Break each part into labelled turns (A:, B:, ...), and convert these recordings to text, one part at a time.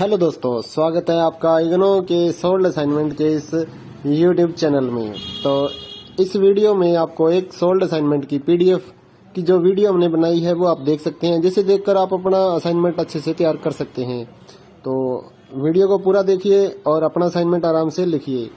A: Hello दोस्तों, स्वागत है आपका इग्नो के सोल्ड असाइनमेंट के इस यूट्यूब चैनल में। तो इस वीडियो में आपको एक सोल्ड असाइनमेंट की पीडीएफ की जो वीडियो हमने बनाई है वो आप देख सकते हैं, जिसे देखकर आप अपना असाइनमेंट अच्छे से तैयार कर सकते हैं। तो वीडियो को पूरा देखिए और अपना असाइनमेंट आराम से लिखिए।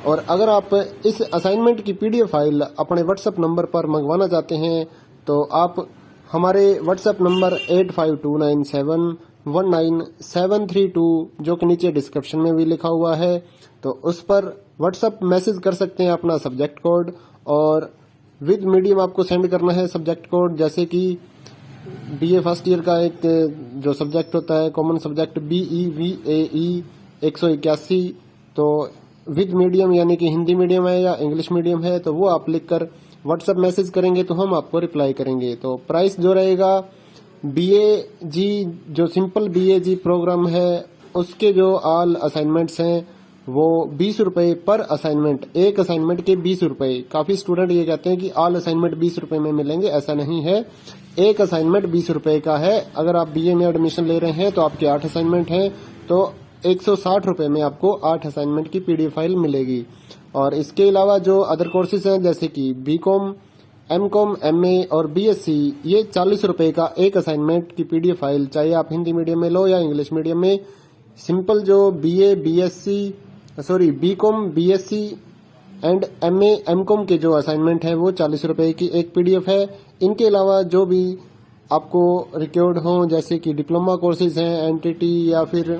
A: और अगर आप इस असाइनमेंट की पीडीएफ फाइल अपने व्हाट्सएप नंबर पर मंगवाना चाहते हैं तो आप हमारे व्हाट्सएप नंबर 8529719732 जो कि नीचे डिस्क्रिप्शन में भी लिखा हुआ है, तो उस पर व्हाट्सएप मैसेज कर सकते हैं अपना सब्जेक्ट कोड, और विद मीडियम आपको सेंड करना है सब्जेक्ट कोड। जैसे कि बीए फर्स्ट ईयर का एक जो सब्जेक्ट होता है कॉमन सब्जेक्ट BEVAE 181, तो विद मीडियम यानी कि हिंदी मीडियम है या इंग्लिश मीडियम है तो वो आप लिखकर व्हाट्सएप मैसेज करेंगे तो हम आपको रिप्लाई करेंगे। तो प्राइस जो रहेगा BAG जो सिंपल BAG प्रोग्राम है उसके जो ऑल असाइनमेंट्स हैं वो 20 रुपए पर असाइनमेंट, एक असाइनमेंट के 20 रुपए। काफी स्टूडेंट ये कहते हैं कि ऑल असाइनमेंट 20 रुपए में मिलेंगे, ऐसा नहीं है। एक असाइनमेंट 20 रुपए का है। अगर आप BA में एडमिशन ले रहे हैं तो आपके 8 असाइनमेंट हैं तो 160 रुपए में आपको 8 असाइनमेंट की पीडीएफ फाइल मिलेगी। और इसके अलावा जो अदर कोर्सेज हैं जैसे कि BCom, MCom, MA और BSc, ये 40 रुपए का एक असाइनमेंट की पीडीएफ फाइल, चाहे आप हिंदी मीडियम में लो या इंग्लिश मीडियम में। सिंपल जो BCom, BSc and MA, MCom के जो असाइनमेंट है वो 40 रुपए की एक पीडीएफ है। इनके अलावा जो भी आपको रिक्वायर्ड हो जैसे कि डिप्लोमा कोर्सेज हैं, एनटीटी या फिर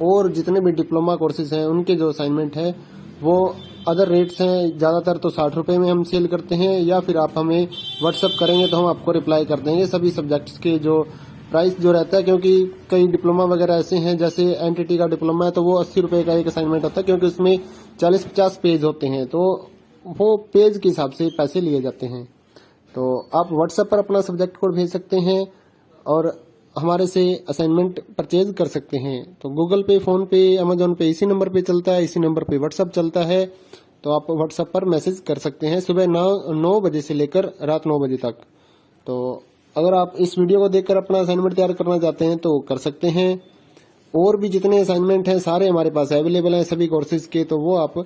A: और जितने भी डिप्लोमा कोर्सेज हैं उनके जो असाइनमेंट है वो अदर रेट्स हैं। ज्यादातर तो 60 रुपए में हम सेल करते हैं, या फिर आप हमें व्हाट्सएप करेंगे तो हम आपको रिप्लाई कर देंगे सभी सब्जेक्ट्स के जो प्राइस जो रहता है। क्योंकि कई डिप्लोमा वगैरह ऐसे हैं, जैसे एनटीटी का डिप्लोमा है तो वो 80 रुपए का एक असाइनमेंट होता है, क्योंकि उसमें 40-50 पेज होते हैं तो वो पेज के हिसाब से पैसे लिए जाते हैं। तो आप व्हाट्सएप पर अपना सब्जेक्ट कोड भेज सकते हैं और हमारे से असाइनमेंट परचेज कर सकते हैं। तो गूगल पे, फोन पे, अमेजोन पे इसी नंबर पे चलता है, इसी नंबर पे व्हाट्सएप चलता है। तो आप व्हाट्सएप पर मैसेज कर सकते हैं सुबह 9 बजे से लेकर रात 9 बजे तक। तो अगर आप इस वीडियो को देखकर अपना असाइनमेंट तैयार करना चाहते हैं तो कर सकते हैं। और भी जितने असाइनमेंट हैं सारे हमारे पास अवेलेबल हैं सभी कोर्सेज के, तो वो आप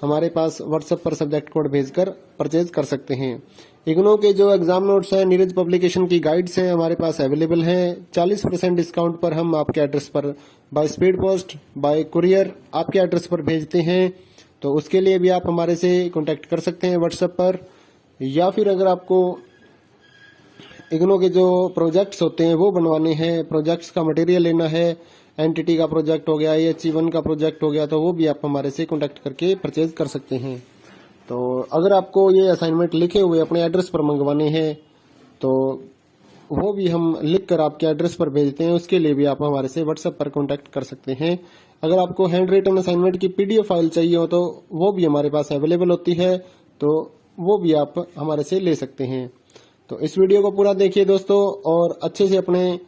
A: हमारे पास व्हाट्सएप पर सब्जेक्ट कोड भेजकर परचेज कर सकते हैं। इग्नो के जो एग्जाम नोट्स हैं, नीरज पब्लिकेशन की गाइड्स हैं हमारे पास अवेलेबल हैं। 40% डिस्काउंट पर हम आपके एड्रेस पर by speed post, bye courier आपके एड्रेस पर भेजते हैं। तो उसके लिए भी आप हमारे से कांटेक्ट कर सकते हैं व्हाट्सएप पर। या फिर अगर आपको इग्नो के जो प्रोजेक्ट्स होते हैं वो बनवाने हैं, प्रोजेक्ट्स का मटेरियल लेना है, एनटीटी का प्रोजेक्ट हो गया, AHE1 का प्रोजेक्ट हो गया, तो वो भी आप हमारे से कांटेक्ट करके परचेज कर सकते हैं। तो अगर आपको ये असाइनमेंट लिखे हुए अपने एड्रेस पर मंगवाने हैं तो वो भी हम लिखकर आपके एड्रेस पर भेजते हैं, उसके लिए भी आप हमारे से व्हाट्सएप पर कांटेक्ट कर सकते हैं। अगर आपको हैंड रिटन असाइनमेंट की पीडीएफ फाइल चाहिए हो तो वो भी हमारे पास अवेलेबल होती है, तो वो भी आप हमारे से ले सकते हैं। तो इस वीडियो को पूरा देखिए दोस्तों और अच्छे से अपने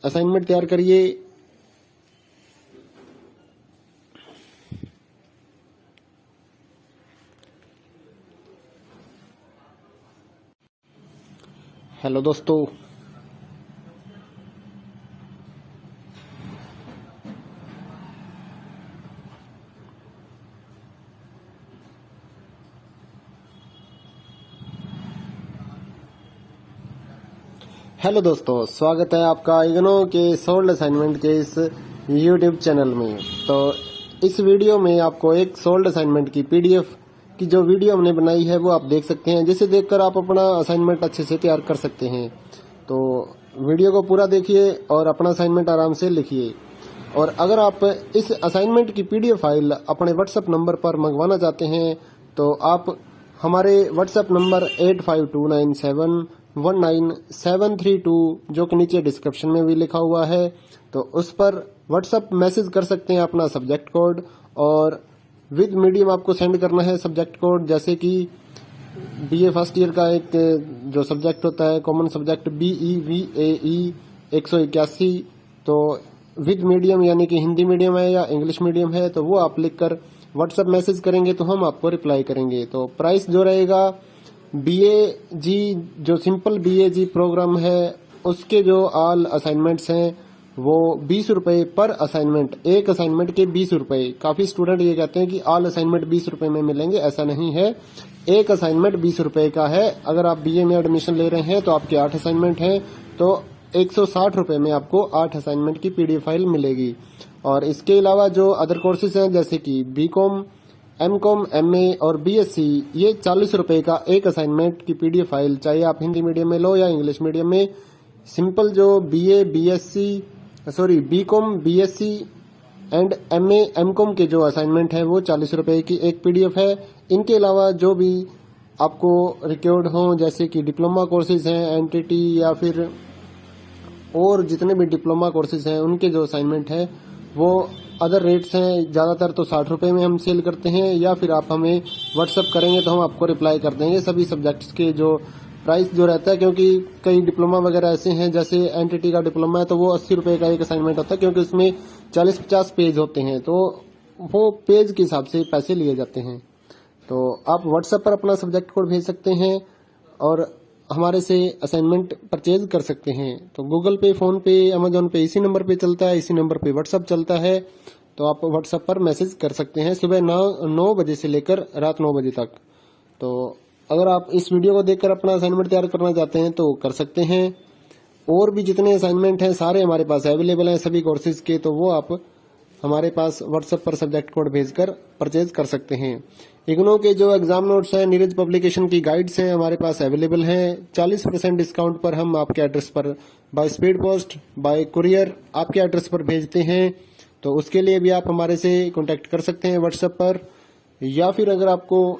A: असाइनमेंट तैयार करिए। हेलो दोस्तों, स्वागत है आपका इग्नो के सोल्ड असाइनमेंट के इस यूट्यूब चैनल में। तो इस वीडियो में आपको एक सोल्ड असाइनमेंट की पीडीएफ की जो वीडियो हमने बनाई है वो आप देख सकते हैं, जिसे देखकर आप अपना असाइनमेंट अच्छे से तैयार कर सकते हैं। तो वीडियो को पूरा देखिए और अपना असाइनमेंट आराम से लिखिए। और अगर आप इस असाइनमेंट की पीडीएफ फाइल अपने व्हाट्सएप नंबर पर मंगवाना चाहते हैं तो आप हमारे व्हाट्सएप नंबर 8529719732 जो कि नीचे डिस्क्रिप्शन में भी लिखा हुआ है, तो उस पर व्हाट्सएप मैसेज कर सकते हैं अपना सब्जेक्ट कोड, और विद मीडियम आपको सेंड करना है सब्जेक्ट कोड। जैसे कि BA फर्स्ट ईयर का एक जो सब्जेक्ट होता है कॉमन सब्जेक्ट BEVAE 181, तो विद मीडियम यानी कि हिंदी मीडियम है या इंग्लिश मीडियम है तो वो आप लिखकर व्हाट्सएप मैसेज करेंगे तो हम आपको रिप्लाई करेंगे। तो प्राइस जो रहेगा BAG जो सिंपल BAG प्रोग्राम है उसके जो ऑल असाइनमेंट्स हैं वो 20 रुपए पर असाइनमेंट, एक असाइनमेंट के 20 रुपए। काफी स्टूडेंट ये कहते हैं कि ऑल असाइनमेंट 20 रुपए में मिलेंगे, ऐसा नहीं है। एक असाइनमेंट 20 रुपए का है। अगर आप बीए में एडमिशन ले रहे हैं तो आपके 8 असाइनमेंट हैं, तो 160 रुपए में आपको 8 असाइनमेंट की पीडीएफ फाइल मिलेगी। और इसके अलावा जो अदर कोर्सेज हैं जैसे कि बीकॉम, एमकॉम, एमए और बीएससी, ये 40 रुपए का एक असाइनमेंट की पीडीएफ फाइल, चाहे आप हिंदी मीडियम में लो या इंग्लिश मीडियम में। सिंपल जो BCom, BSc and MA, MCom के जो असाइनमेंट है वो 40 रुपए की एक पीडीएफ है। इनके अलावा जो भी आपको रिक्वायर्ड हो जैसे कि डिप्लोमा कोर्सेज हैं, एनटीटी या फिर और जितने भी डिप्लोमा कोर्सेज हैं उनके जो असाइनमेंट है वो अदर रेट्स हैं। ज्यादातर तो 60 रुपए में हम सेल करते हैं, या फिर आप हमें व्हाट्सअप करेंगे तो हम आपको रिप्लाई कर देंगे सभी सब्जेक्ट्स के जो प्राइस जो रहता है। क्योंकि कई डिप्लोमा वगैरह ऐसे हैं, जैसे एनटीटी का डिप्लोमा है तो वो 80 रुपए का एक असाइनमेंट होता है, क्योंकि उसमें 40-50 पेज होते हैं, तो वो पेज के हिसाब से पैसे लिए जाते हैं। तो आप व्हाट्सएप पर अपना सब्जेक्ट कोड भेज सकते हैं और हमारे से असाइनमेंट परचेज कर सकते हैं। तो गूगल पे, फोन पे, अमेजोन पे इसी नंबर पे चलता है, इसी नंबर पे व्हाट्सएप चलता है। तो आप व्हाट्सएप पर मैसेज कर सकते हैं सुबह 9 बजे से लेकर रात 9 बजे तक। तो अगर आप इस वीडियो को देखकर अपना असाइनमेंट तैयार करना चाहते हैं तो कर सकते हैं। और भी जितने असाइनमेंट हैं सारे हमारे पास अवेलेबल हैं सभी कोर्सेज के, तो वो आप हमारे पास व्हाट्सएप पर सब्जेक्ट कोड भेजकर परचेज कर सकते हैं। इग्नो के जो एग्जाम नोट्स हैं, नीरज पब्लिकेशन की गाइड्स हैं हमारे पास अवेलेबल हैं। 40% डिस्काउंट पर हम आपके एड्रेस पर by speed post, bye courier आपके एड्रेस पर भेजते हैं। तो उसके लिए भी आप हमारे से कांटेक्ट कर सकते हैं व्हाट्सएप पर। या फिर अगर आपको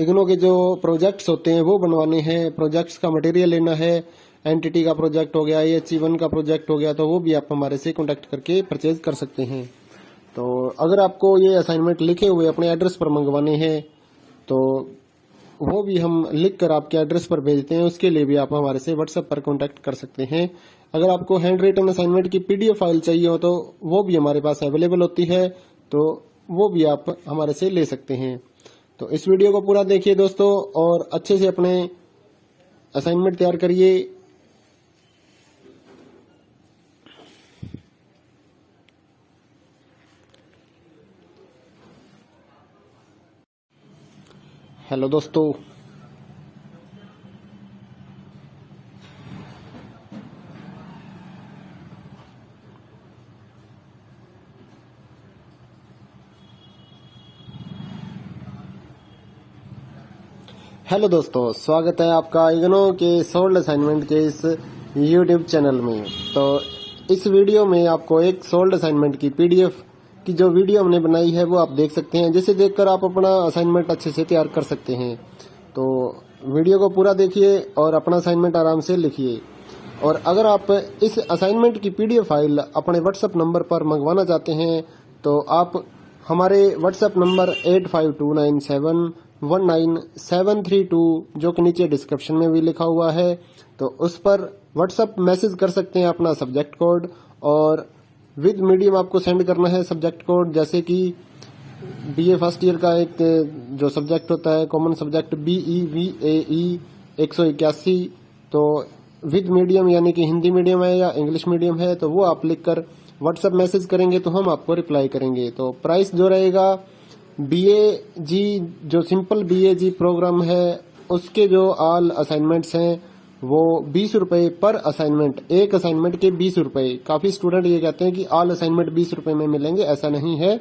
A: इग्नो के जो प्रोजेक्ट्स होते हैं वो बनवाने हैं, प्रोजेक्ट्स का मटेरियल लेना है, एनटीटी का प्रोजेक्ट हो गया, EH1 का प्रोजेक्ट हो गया, तो वो भी आप हमारे से कांटेक्ट करके परचेज कर सकते हैं। तो अगर आपको ये असाइनमेंट लिखे हुए अपने एड्रेस पर मंगवाने हैं तो वो भी हम लिख कर आपके एड्रेस पर भेजते हैं, उसके लिए भी आप हमारे से व्हाट्सएप पर कांटेक्ट कर सकते हैं। अगर आपको हैंड रिटन असाइनमेंट की पीडीएफ फाइल चाहिए हो तो वो भी हमारे पास अवेलेबल होती है, तो वो भी आप हमारे से ले सकते हैं। तो इस वीडियो को पूरा देखिए दोस्तों और अच्छे से अपने असाइनमेंट तैयार करिए। हेलो दोस्तों, स्वागत है आपका इग्नो के सोल्ड असाइनमेंट के इस यूट्यूब चैनल में। तो इस वीडियो में आपको एक सोल्ड असाइनमेंट की पीडीएफ की जो वीडियो हमने बनाई है वो आप देख सकते हैं, जिसे देखकर आप अपना असाइनमेंट अच्छे से तैयार कर सकते हैं। तो वीडियो को पूरा देखिए और अपना असाइनमेंट आराम से लिखिए। और अगर आप इस असाइनमेंट की पीडीएफ फाइल अपने व्हाट्सएप नंबर पर मंगवाना चाहते हैं तो आप हमारे व्हाट्सएप नंबर 8529719732 जो कि नीचे डिस्क्रिप्शन में भी लिखा हुआ है, तो उस पर व्हाट्सएप मैसेज कर सकते हैं अपना सब्जेक्ट कोड, और विद मीडियम आपको सेंड करना है सब्जेक्ट कोड। जैसे कि बीए फर्स्ट ईयर का एक जो सब्जेक्ट होता है कॉमन सब्जेक्ट BEVAE 181, तो विद मीडियम यानी कि हिंदी मीडियम है या इंग्लिश मीडियम है, तो वो आप लिखकर व्हाट्सएप मैसेज करेंगे तो हम आपको रिप्लाई करेंगे। तो प्राइस जो रहेगा BAG जो सिंपल BAG प्रोग्राम है उसके जो ऑल असाइनमेंट्स हैं वो 20 रुपए पर असाइनमेंट, एक असाइनमेंट के 20 रुपए। काफी स्टूडेंट ये कहते हैं कि ऑल असाइनमेंट 20 रुपए में मिलेंगे, ऐसा नहीं है।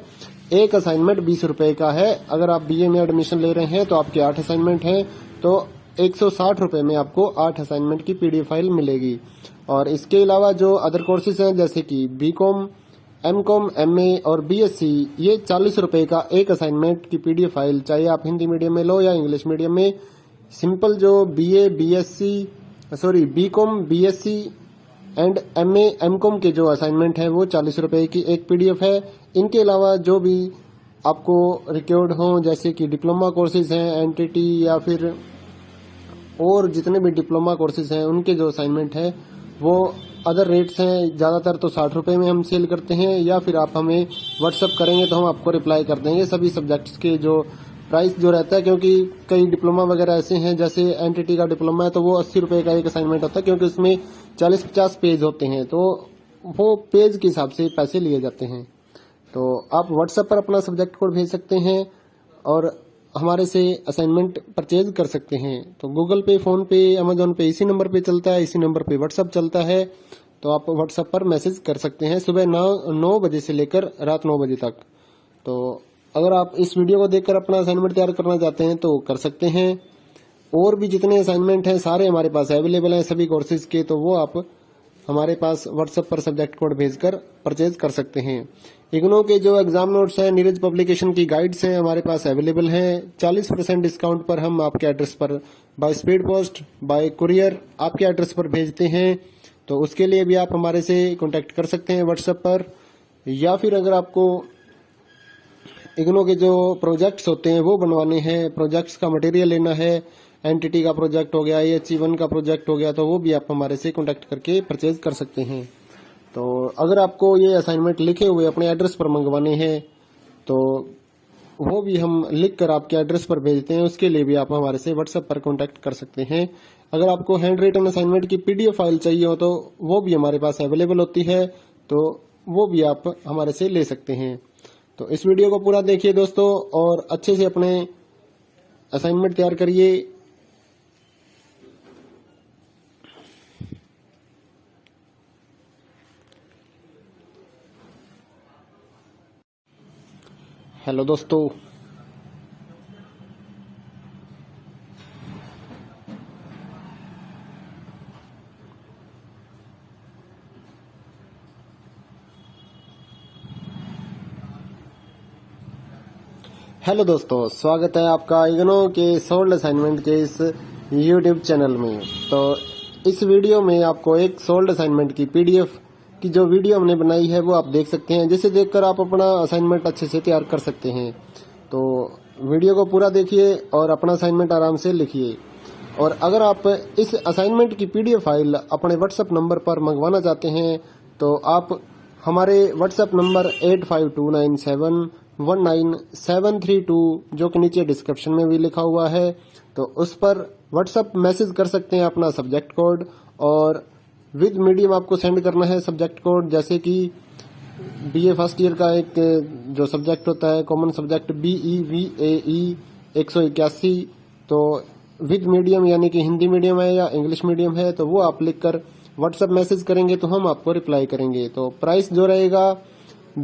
A: एक असाइनमेंट 20 रुपए का है। अगर आप बीए में एडमिशन ले रहे हैं तो आपके 8 असाइनमेंट हैं, तो 160 रुपए में आपको 8 असाइनमेंट की पीडीएफ फाइल मिलेगी। और इसके अलावा जो अदर कोर्सेज हैं जैसे कि बीकॉम, एमकॉम, एमए और बीएससी, ये 40 रुपए का एक असाइनमेंट की पीडीएफ फाइल, चाहे आप हिंदी मीडियम में लो या इंग्लिश मीडियम में। सिंपल जो BCom, BSc and MA, MCom के जो असाइनमेंट है वो 40 रुपए की एक पीडीएफ है। इनके अलावा जो भी आपको रिक्वायर्ड हो जैसे कि डिप्लोमा कोर्सेज हैं, एनटीटी या फिर और जितने भी डिप्लोमा कोर्सेज हैं उनके जो असाइनमेंट है वो अदर रेट्स हैं। ज्यादातर तो 60 रुपए में हम सेल करते हैं, या फिर आप हमें व्हाट्सएप करेंगे तो हम आपको रिप्लाई कर देंगे सभी सब्जेक्ट्स के जो प्राइस जो रहता है, क्योंकि कई डिप्लोमा वगैरह ऐसे हैं, जैसे एनटीटी का डिप्लोमा है तो वो 80 रुपए का एक असाइनमेंट होता है, क्योंकि उसमें 40-50 पेज होते हैं, तो वो पेज के हिसाब से पैसे लिए जाते हैं। तो आप व्हाट्सएप पर अपना सब्जेक्ट कोड भेज सकते हैं और हमारे से असाइनमेंट परचेज कर सकते हैं। तो गूगल पे, फोन पे, अमेजोन पे इसी नंबर पे चलता है, इसी नंबर पे व्हाट्सएप चलता है। तो आप व्हाट्सएप पर मैसेज कर सकते हैं सुबह 9 बजे से लेकर रात 9 बजे तक। तो अगर आप इस वीडियो को देखकर अपना असाइनमेंट तैयार करना चाहते हैं तो कर सकते हैं। और भी जितने असाइनमेंट हैं सारे हमारे पास अवेलेबल हैं सभी कोर्सेज के, तो वो आप हमारे पास व्हाट्सएप पर सब्जेक्ट कोड भेजकर परचेज कर सकते हैं। इग्नो के जो एग्जाम नोट्स हैं, नीरज पब्लिकेशन की गाइड्स हैं हमारे पास अवेलेबल हैं। 40% डिस्काउंट पर हम आपके एड्रेस पर by speed post, bye courier आपके एड्रेस पर भेजते हैं। तो उसके लिए भी आप हमारे से कांटेक्ट कर सकते हैं व्हाट्सएप पर। या फिर अगर आपको इग्नो के जो प्रोजेक्ट्स होते हैं वो बनवाने हैं, प्रोजेक्ट्स का मटेरियल लेना है, एनटीटी का प्रोजेक्ट हो गया, HE1 का प्रोजेक्ट हो गया, तो वो भी आप हमारे से कांटेक्ट करके परचेज कर सकते हैं। तो अगर आपको ये असाइनमेंट लिखे हुए अपने एड्रेस पर मंगवाने हैं तो वो भी हम लिख कर आपके एड्रेस पर भेजते हैं, उसके लिए भी आप हमारे से व्हाट्सएप पर कांटेक्ट कर सकते हैं। अगर आपको हैंड रिटन असाइनमेंट की PDF फाइल चाहिए हो तो वो भी हमारे पास अवेलेबल होती है, तो वो भी आप हमारे से ले सकते हैं। तो इस वीडियो को पूरा देखिए दोस्तों और अच्छे से अपने असाइनमेंट तैयार करिए। हेलो दोस्तों, हेलो दोस्तों, स्वागत है आपका इग्नो के सोल्ड असाइनमेंट के इस YouTube चैनल में। तो इस वीडियो में आपको एक सोल्ड असाइनमेंट की PDF की जो वीडियो हमने बनाई है वो आप देख सकते हैं, जिसे देखकर आप अपना असाइनमेंट अच्छे से तैयार कर सकते हैं। तो वीडियो को पूरा देखिए और अपना असाइनमेंट आराम से लिखिए। और अगर आप इस असाइनमेंट की PDF फाइल अपने व्हाट्सएप नंबर पर मंगवाना चाहते हैं तो आप हमारे व्हाट्सएप नंबर 8529719732 जो कि नीचे डिस्क्रिप्शन में भी लिखा हुआ है, तो उस पर व्हाट्सएप मैसेज कर सकते हैं अपना सब्जेक्ट कोड, और विद मीडियम आपको सेंड करना है सब्जेक्ट कोड। जैसे कि BA फर्स्ट ईयर का एक जो सब्जेक्ट होता है कॉमन सब्जेक्ट BEVAE 181, तो विद मीडियम यानी कि हिंदी मीडियम है या इंग्लिश मीडियम है, तो वो आप लिखकर व्हाट्सएप मैसेज करेंगे तो हम आपको रिप्लाई करेंगे। तो प्राइस जो रहेगा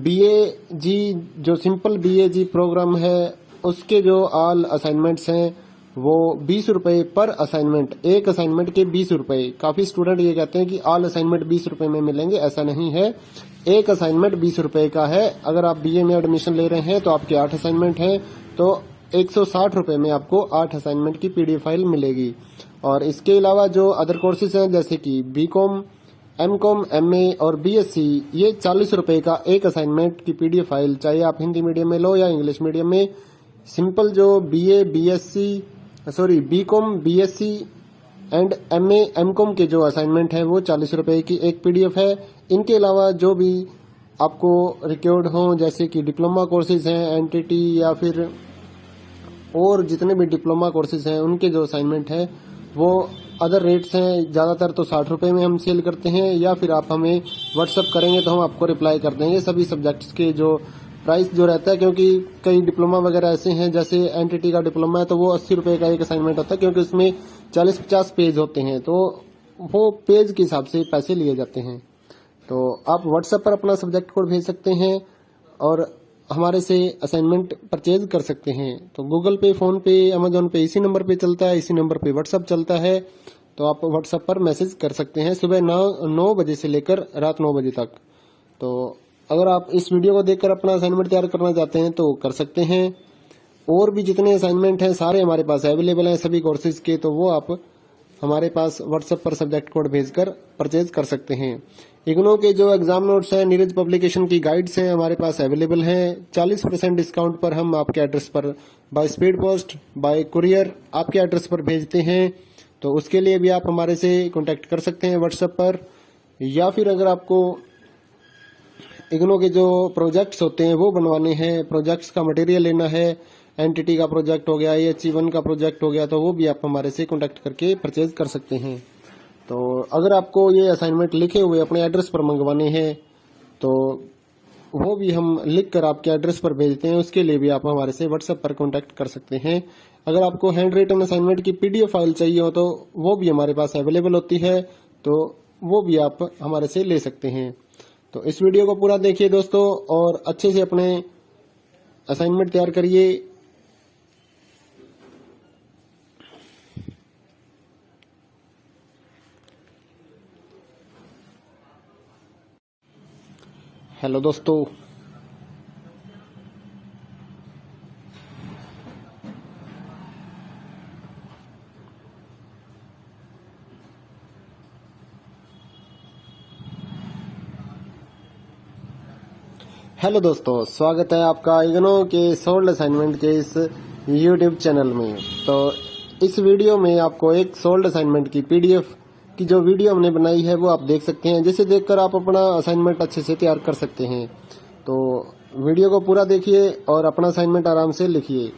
A: BAG जो सिंपल BAG प्रोग्राम है उसके जो ऑल असाइनमेंट्स हैं वो 20 रुपए पर असाइनमेंट, एक असाइनमेंट के 20 रुपए। काफी स्टूडेंट ये कहते हैं कि ऑल असाइनमेंट 20 रुपए में मिलेंगे, ऐसा नहीं है। एक असाइनमेंट 20 रुपए का है। अगर आप BA में एडमिशन ले रहे हैं तो आपके 8 असाइनमेंट हैं, तो 160 रुपए में आपको 8 असाइनमेंट की PDF फाइल मिलेगी। और इसके अलावा जो अदर कोर्सेज हैं जैसे कि BCom, MCom, MA और BSc, ये 40 रुपए का एक असाइनमेंट की PDF फाइल, चाहे आप हिंदी मीडियम में लो या इंग्लिश मीडियम में। सिंपल जो BCom, BSc and MA, MCom के जो असाइनमेंट है वो 40 रुपए की एक PDF है। इनके अलावा जो भी आपको रिक्वायर्ड हो, जैसे कि डिप्लोमा कोर्सेज हैं, एनटीटी या फिर और जितने भी डिप्लोमा कोर्सेज हैं उनके जो असाइनमेंट है वो अदर रेट्स हैं। ज्यादातर तो 60 रुपए में हम सेल करते हैं, या फिर आप हमें व्हाट्सएप करेंगे तो हम आपको रिप्लाई कर देंगे सभी सब्जेक्ट्स के जो प्राइस जो रहता है, क्योंकि कई डिप्लोमा वगैरह ऐसे हैं, जैसे एनटीटी का डिप्लोमा है तो वो 80 रुपए का एक असाइनमेंट होता है, क्योंकि उसमें 40-50 पेज होते हैं, तो वो पेज के हिसाब से पैसे लिए जाते हैं। तो आप व्हाट्सएप पर अपना सब्जेक्ट कोड भेज सकते हैं और हमारे से असाइनमेंट परचेज कर सकते हैं। तो गूगल पे, फोन पे, अमेजोन पे इसी नंबर पे चलता है, इसी नंबर पे व्हाट्सएप चलता है। तो आप व्हाट्सएप पर मैसेज कर सकते हैं सुबह 9 बजे से लेकर रात 9 बजे तक। तो अगर आप इस वीडियो को देखकर अपना असाइनमेंट तैयार करना चाहते हैं तो कर सकते हैं। और भी जितने असाइनमेंट हैं सारे हमारे पास अवेलेबल हैं सभी कोर्सेज के, तो वो आप हमारे पास व्हाट्सएप पर सब्जेक्ट कोड भेजकर परचेज कर सकते हैं। इग्नो के जो एग्जाम नोट्स हैं, नीरज पब्लिकेशन की गाइड्स हैं हमारे पास अवेलेबल हैं। 40% डिस्काउंट पर हम आपके एड्रेस पर by speed post, bye courier आपके एड्रेस पर भेजते हैं। तो उसके लिए भी आप हमारे से कांटेक्ट कर सकते हैं व्हाट्सएप पर। या फिर अगर आपको इग्नो के जो प्रोजेक्ट्स होते हैं वो बनवाने हैं, प्रोजेक्ट्स का मटेरियल लेना है, एंटिटी का प्रोजेक्ट हो गया, HE1 का प्रोजेक्ट हो गया, तो वो भी आप हमारे से कॉन्टेक्ट करके परचेज कर सकते हैं। तो अगर आपको ये असाइनमेंट लिखे हुए अपने एड्रेस पर मंगवाने हैं तो वो भी हम लिख कर आपके एड्रेस पर भेजते हैं, उसके लिए भी आप हमारे से व्हाट्सएप पर कॉन्टैक्ट कर सकते हैं। अगर आपको हैंड रिटन असाइनमेंट की PDF फाइल चाहिए हो तो वो भी हमारे पास अवेलेबल होती है, तो वो भी आप हमारे से ले सकते हैं। तो इस वीडियो को पूरा देखिए दोस्तों और अच्छे से अपने असाइनमेंट तैयार करिए। हेलो दोस्तों, हेलो दोस्तों, स्वागत है आपका इग्नो के सोल्ड असाइनमेंट के इस YouTube चैनल में। तो इस वीडियो में आपको एक सोल्ड असाइनमेंट की PDF की जो वीडियो हमने बनाई है वो आप देख सकते हैं, जिसे देखकर आप अपना असाइनमेंट अच्छे से तैयार कर सकते हैं। तो वीडियो को पूरा देखिए और अपना असाइनमेंट आराम से लिखिए।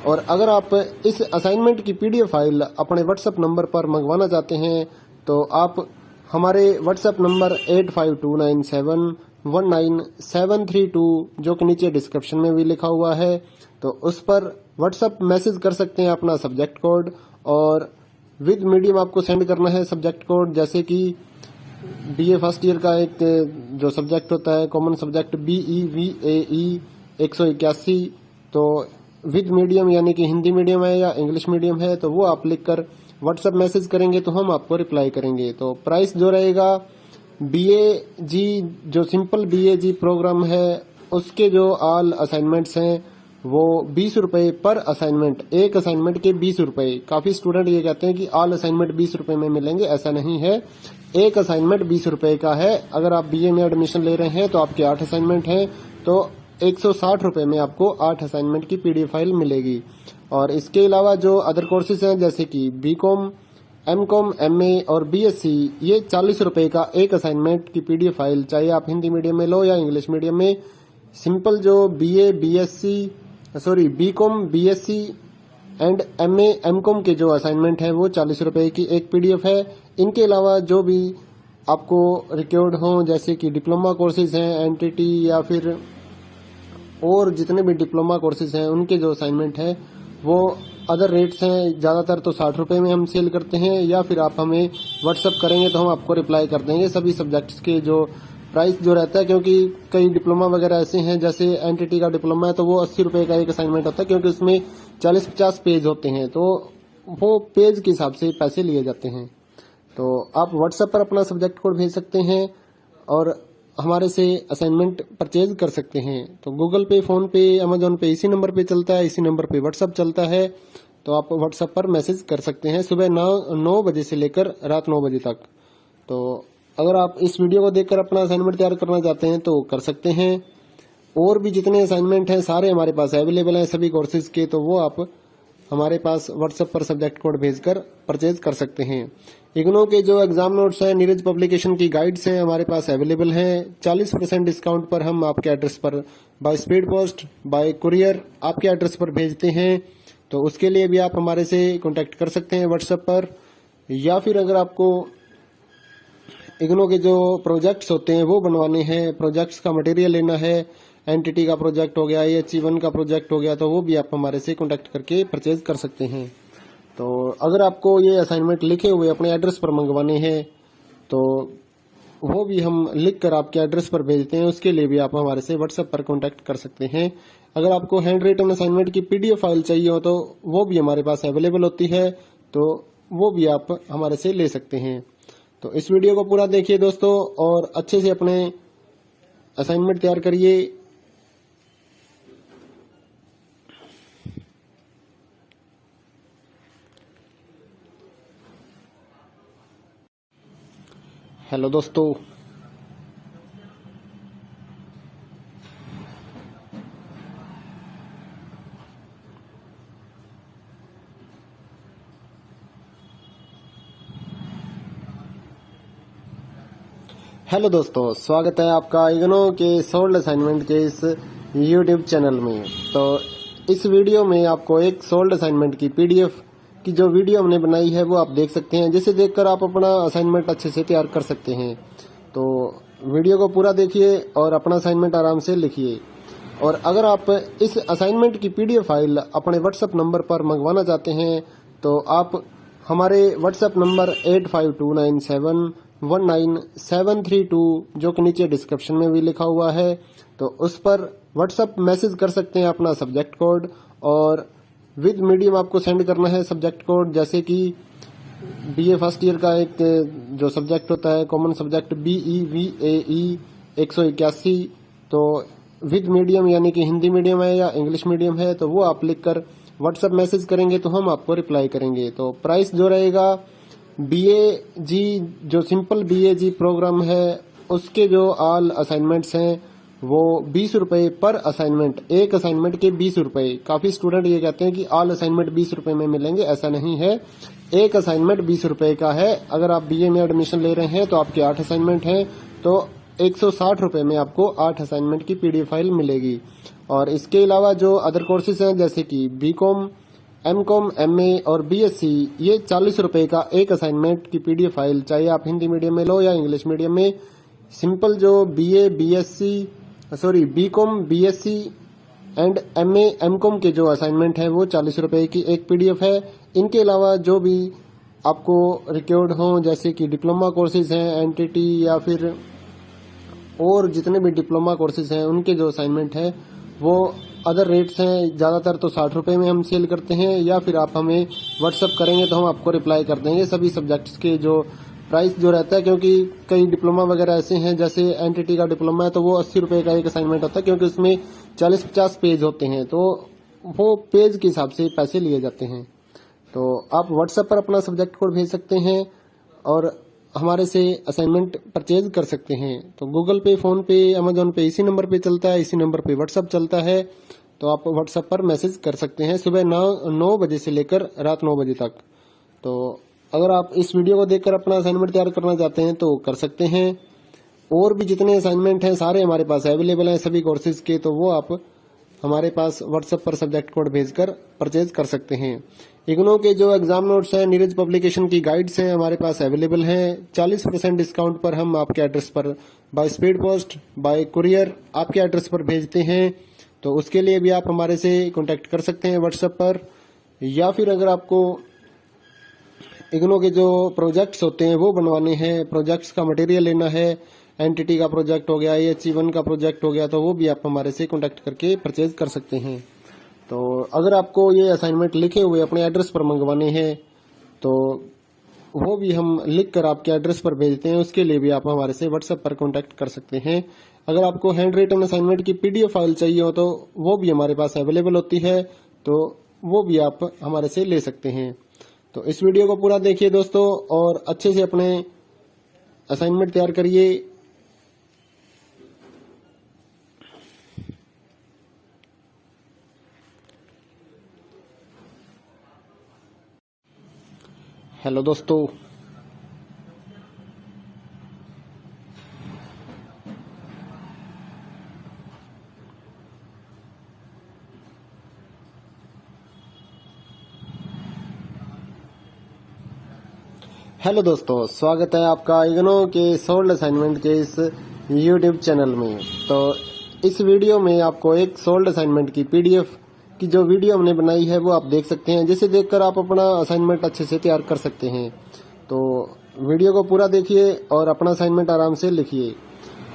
A: और अगर आप इस असाइनमेंट की PDF फाइल अपने व्हाट्सएप नंबर पर मंगवाना चाहते हैं तो आप हमारे व्हाट्सएप नंबर 8529719732 जो कि नीचे डिस्क्रिप्शन में भी लिखा हुआ है, तो उस पर व्हाट्सएप मैसेज कर सकते हैं अपना सब्जेक्ट कोड, और विद मीडियम आपको सेंड करना है सब्जेक्ट कोड, जैसे कि BA फर्स्ट ईयर का एक जो सब्जेक्ट होता है कॉमन सब्जेक्ट BEVAE 181, तो विद मीडियम यानी कि हिंदी मीडियम है या इंग्लिश मीडियम है तो वो आप लिखकर व्हाट्सएप मैसेज करेंगे तो हम आपको रिप्लाई करेंगे। तो प्राइस जो रहेगा BAG जो सिंपल BAG प्रोग्राम है उसके जो ऑल असाइनमेंट्स हैं वो 20 रुपए पर असाइनमेंट, एक असाइनमेंट के 20 रुपए। काफी स्टूडेंट ये कहते हैं कि ऑल असाइनमेंट 20 रुपए में मिलेंगे, ऐसा नहीं है। एक असाइनमेंट 20 रुपए का है। अगर आप BA में एडमिशन ले रहे हैं तो आपके 8 असाइनमेंट हैं तो 160 रुपए में आपको 8 असाइनमेंट की PDF फाइल मिलेगी। और इसके अलावा जो अदर कोर्सेज हैं जैसे कि BCom, MCom, MA और BSc, ये 40 रुपए का एक असाइनमेंट की PDF फाइल, चाहे आप हिंदी मीडियम में लो या इंग्लिश मीडियम में। सिंपल जो BCom, BSc and MA, MCom के जो असाइनमेंट है वो 40 रुपए की एक PDF है। इनके अलावा जो भी आपको रिक्वायर्ड हो जैसे कि डिप्लोमा कोर्सेज हैं, एंटिटी या फिर और जितने भी डिप्लोमा कोर्सेज हैं उनके जो असाइनमेंट है वो अदर रेट्स हैं। ज्यादातर तो 60 रुपए में हम सेल करते हैं, या फिर आप हमें व्हाट्सअप करेंगे तो हम आपको रिप्लाई कर देंगे सभी सब्जेक्ट्स के जो प्राइस जो रहता है, क्योंकि कई डिप्लोमा वगैरह ऐसे हैं जैसे एंटिटी का डिप्लोमा है तो वो 80 रुपए का एक असाइनमेंट होता है, क्योंकि उसमें 40-50 पेज होते हैं तो वो पेज के हिसाब से पैसे लिए जाते हैं। तो आप व्हाट्सएप पर अपना सब्जेक्ट कोड भेज सकते हैं और हमारे से असाइनमेंट परचेज कर सकते हैं। तो गूगल पे, फोन पे, अमेजोन पे इसी नंबर पे चलता है, इसी नंबर पे व्हाट्सएप चलता है, तो आप व्हाट्सएप पर मैसेज कर सकते हैं सुबह 9 बजे से लेकर रात 9 बजे तक। तो अगर आप इस वीडियो को देखकर अपना असाइनमेंट तैयार करना चाहते हैं तो कर सकते हैं। और भी जितने असाइनमेंट हैं सारे हमारे पास अवेलेबल हैं सभी कोर्सेज के, तो वो आप हमारे पास व्हाट्सएप पर सब्जेक्ट कोड भेजकर परचेज कर सकते हैं। इग्नो के जो एग्जाम नोट्स हैं, नीरज पब्लिकेशन की गाइड्स हैं हमारे पास अवेलेबल हैं। 40% डिस्काउंट पर हम आपके एड्रेस पर by speed post, bye courier आपके एड्रेस पर भेजते हैं, तो उसके लिए भी आप हमारे से कांटेक्ट कर सकते हैं व्हाट्सएप पर। या फिर अगर आपको इग्नो के जो प्रोजेक्ट्स होते हैं वो बनवाने हैं, प्रोजेक्ट्स का मटेरियल लेना है, एंटिटी का प्रोजेक्ट हो गया, HE1 का प्रोजेक्ट हो गया, तो वो भी आप हमारे से कांटेक्ट करके परचेज कर सकते हैं। तो अगर आपको ये असाइनमेंट लिखे हुए अपने एड्रेस पर मंगवाने हैं तो वो भी हम लिख कर आपके एड्रेस पर भेजते हैं, उसके लिए भी आप हमारे से व्हाट्सएप पर कांटेक्ट कर सकते हैं। अगर आपको हैंड रिटन असाइनमेंट की PDF फाइल चाहिए हो तो वो भी हमारे पास अवेलेबल होती है, तो वो भी आप हमारे से ले सकते हैं। तो इस वीडियो को पूरा देखिए दोस्तों और अच्छे से अपने असाइनमेंट तैयार करिए। हेलो दोस्तों, हेलो दोस्तों, स्वागत है आपका इग्नो के सोल्ड असाइनमेंट के इस YouTube चैनल में। तो इस वीडियो में आपको एक सोल्ड असाइनमेंट की पीडीएफ की जो वीडियो हमने बनाई है वो आप देख सकते हैं, जिसे देखकर आप अपना असाइनमेंट अच्छे से तैयार कर सकते हैं। तो वीडियो को पूरा देखिए और अपना असाइनमेंट आराम से लिखिए। और अगर आप इस असाइनमेंट की पीडीएफ फाइल अपने व्हाट्सएप नंबर पर मंगवाना चाहते हैं तो आप हमारे व्हाट्सएप नंबर 8529719732 जो कि नीचे डिस्क्रिप्शन में भी लिखा हुआ है, तो उस पर व्हाट्सएप मैसेज कर सकते हैं अपना सब्जेक्ट कोड, और विद मीडियम आपको सेंड करना है सब्जेक्ट कोड, जैसे कि बीए फर्स्ट ईयर का एक जो सब्जेक्ट होता है कॉमन सब्जेक्ट BEVAE 181, तो विद मीडियम यानी कि हिंदी मीडियम है या इंग्लिश मीडियम है तो वो आप लिखकर व्हाट्सएप मैसेज करेंगे तो हम आपको रिप्लाई करेंगे। तो प्राइस जो रहेगा BAG जो सिंपल BAG प्रोग्राम है उसके जो ऑल असाइनमेंट्स हैं वो 20 रुपए पर असाइनमेंट, एक असाइनमेंट के 20 रुपए। काफी स्टूडेंट ये कहते हैं कि ऑल असाइनमेंट 20 रुपए में मिलेंगे, ऐसा नहीं है। एक असाइनमेंट 20 रुपए का है। अगर आप बीए में एडमिशन ले रहे हैं तो आपके 8 असाइनमेंट हैं तो 160 रुपए में आपको 8 असाइनमेंट की पीडीएफ फाइल मिलेगी। और इसके अलावा जो अदर कोर्सेज हैं जैसे कि बीकॉम, एमकॉम, एमए और बीएससी, ये 40 रुपए का एक असाइनमेंट की पीडीएफ फाइल, चाहे आप हिंदी मीडियम में लो या इंग्लिश मीडियम में। सिंपल जो BCom, BSc and MA, MCom के जो असाइनमेंट है वो 40 रुपए की एक पीडीएफ है। इनके अलावा जो भी आपको रिक्वायर्ड हो जैसे कि डिप्लोमा कोर्सेज हैं, एनटीटी या फिर और जितने भी डिप्लोमा कोर्सेज हैं उनके जो असाइनमेंट है वो अदर रेट्स हैं। ज्यादातर तो 60 रुपए में हम सेल करते हैं, या फिर आप हमें व्हाट्सअप करेंगे तो हम आपको रिप्लाई कर देंगे सभी सब्जेक्ट्स के जो प्राइस जो रहता है। क्योंकि कई डिप्लोमा वगैरह ऐसे हैं, जैसे एनटीटी का डिप्लोमा है तो वो 80 रुपए का एक असाइनमेंट होता है, क्योंकि उसमें 40-50 पेज होते हैं तो वो पेज के हिसाब से पैसे लिए जाते हैं। तो आप व्हाट्सएप पर अपना सब्जेक्ट कोड भेज सकते हैं और हमारे से असाइनमेंट परचेज कर सकते हैं। तो गूगल पे, फोन पे, अमेजोन पे इसी नंबर पे चलता है, इसी नंबर पे व्हाट्सएप चलता है। तो आप व्हाट्सएप पर मैसेज कर सकते हैं सुबह 9 बजे से लेकर रात 9 बजे तक। तो अगर आप इस वीडियो को देखकर अपना असाइनमेंट तैयार करना चाहते हैं तो कर सकते हैं। और भी जितने असाइनमेंट हैं सारे हमारे पास अवेलेबल हैं सभी कोर्सेज के, तो वो आप हमारे पास व्हाट्सएप पर सब्जेक्ट कोड भेजकर परचेज कर सकते हैं। इग्नो के जो एग्जाम नोट्स हैं, नीरज पब्लिकेशन की गाइड्स हैं हमारे पास अवेलेबल हैं। 40% डिस्काउंट पर हम आपके एड्रेस पर by speed post, bye courier आपके एड्रेस पर भेजते हैं। तो उसके लिए भी आप हमारे से कांटेक्ट कर सकते हैं व्हाट्सएप पर। या फिर अगर आपको इग्नो के जो प्रोजेक्ट्स होते हैं वो बनवाने हैं, प्रोजेक्ट्स का मटेरियल लेना है, एनटीटी का प्रोजेक्ट हो गया, AHE1 का प्रोजेक्ट हो गया, तो वो भी आप हमारे से कांटेक्ट करके परचेज कर सकते हैं। तो अगर आपको ये असाइनमेंट लिखे हुए अपने एड्रेस पर मंगवाने हैं तो वो भी हम लिख कर आपके एड्रेस पर भेजते हैं, उसके लिए भी आप हमारे से व्हाट्सएप पर कांटेक्ट कर सकते हैं। अगर आपको हैंड रिटन असाइनमेंट की पीडीएफ फाइल चाहिए हो तो वो भी हमारे पास अवेलेबल होती है, तो वो भी आप हमारे से ले सकते हैं। तो इस वीडियो को पूरा देखिए दोस्तों और अच्छे से अपने असाइनमेंट तैयार करिए। हेलो दोस्तों, स्वागत है आपका इग्नो के सोल्ड असाइनमेंट के इस यूट्यूब चैनल में। तो इस वीडियो में आपको एक सोल्ड असाइनमेंट की पीडीएफ की जो वीडियो हमने बनाई है वो आप देख सकते हैं, जिसे देखकर आप अपना असाइनमेंट अच्छे से तैयार कर सकते हैं। तो वीडियो को पूरा देखिए और अपना असाइनमेंट आराम से लिखिए।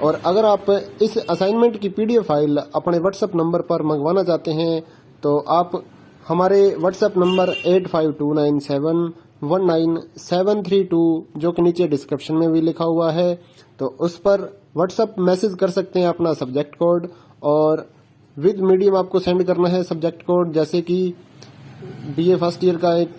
A: और अगर आप इस असाइनमेंट की पीडीएफ फाइल अपने व्हाट्सएप नंबर पर मंगवाना चाहते हैं तो आप हमारे व्हाट्सएप नंबर 8529719732 जो कि नीचे डिस्क्रिप्शन में भी लिखा हुआ है, तो उस पर व्हाट्सएप मैसेज कर सकते हैं अपना सब्जेक्ट कोड, और विद मीडियम आपको सेंड करना है सब्जेक्ट कोड, जैसे कि बीए फर्स्ट ईयर का एक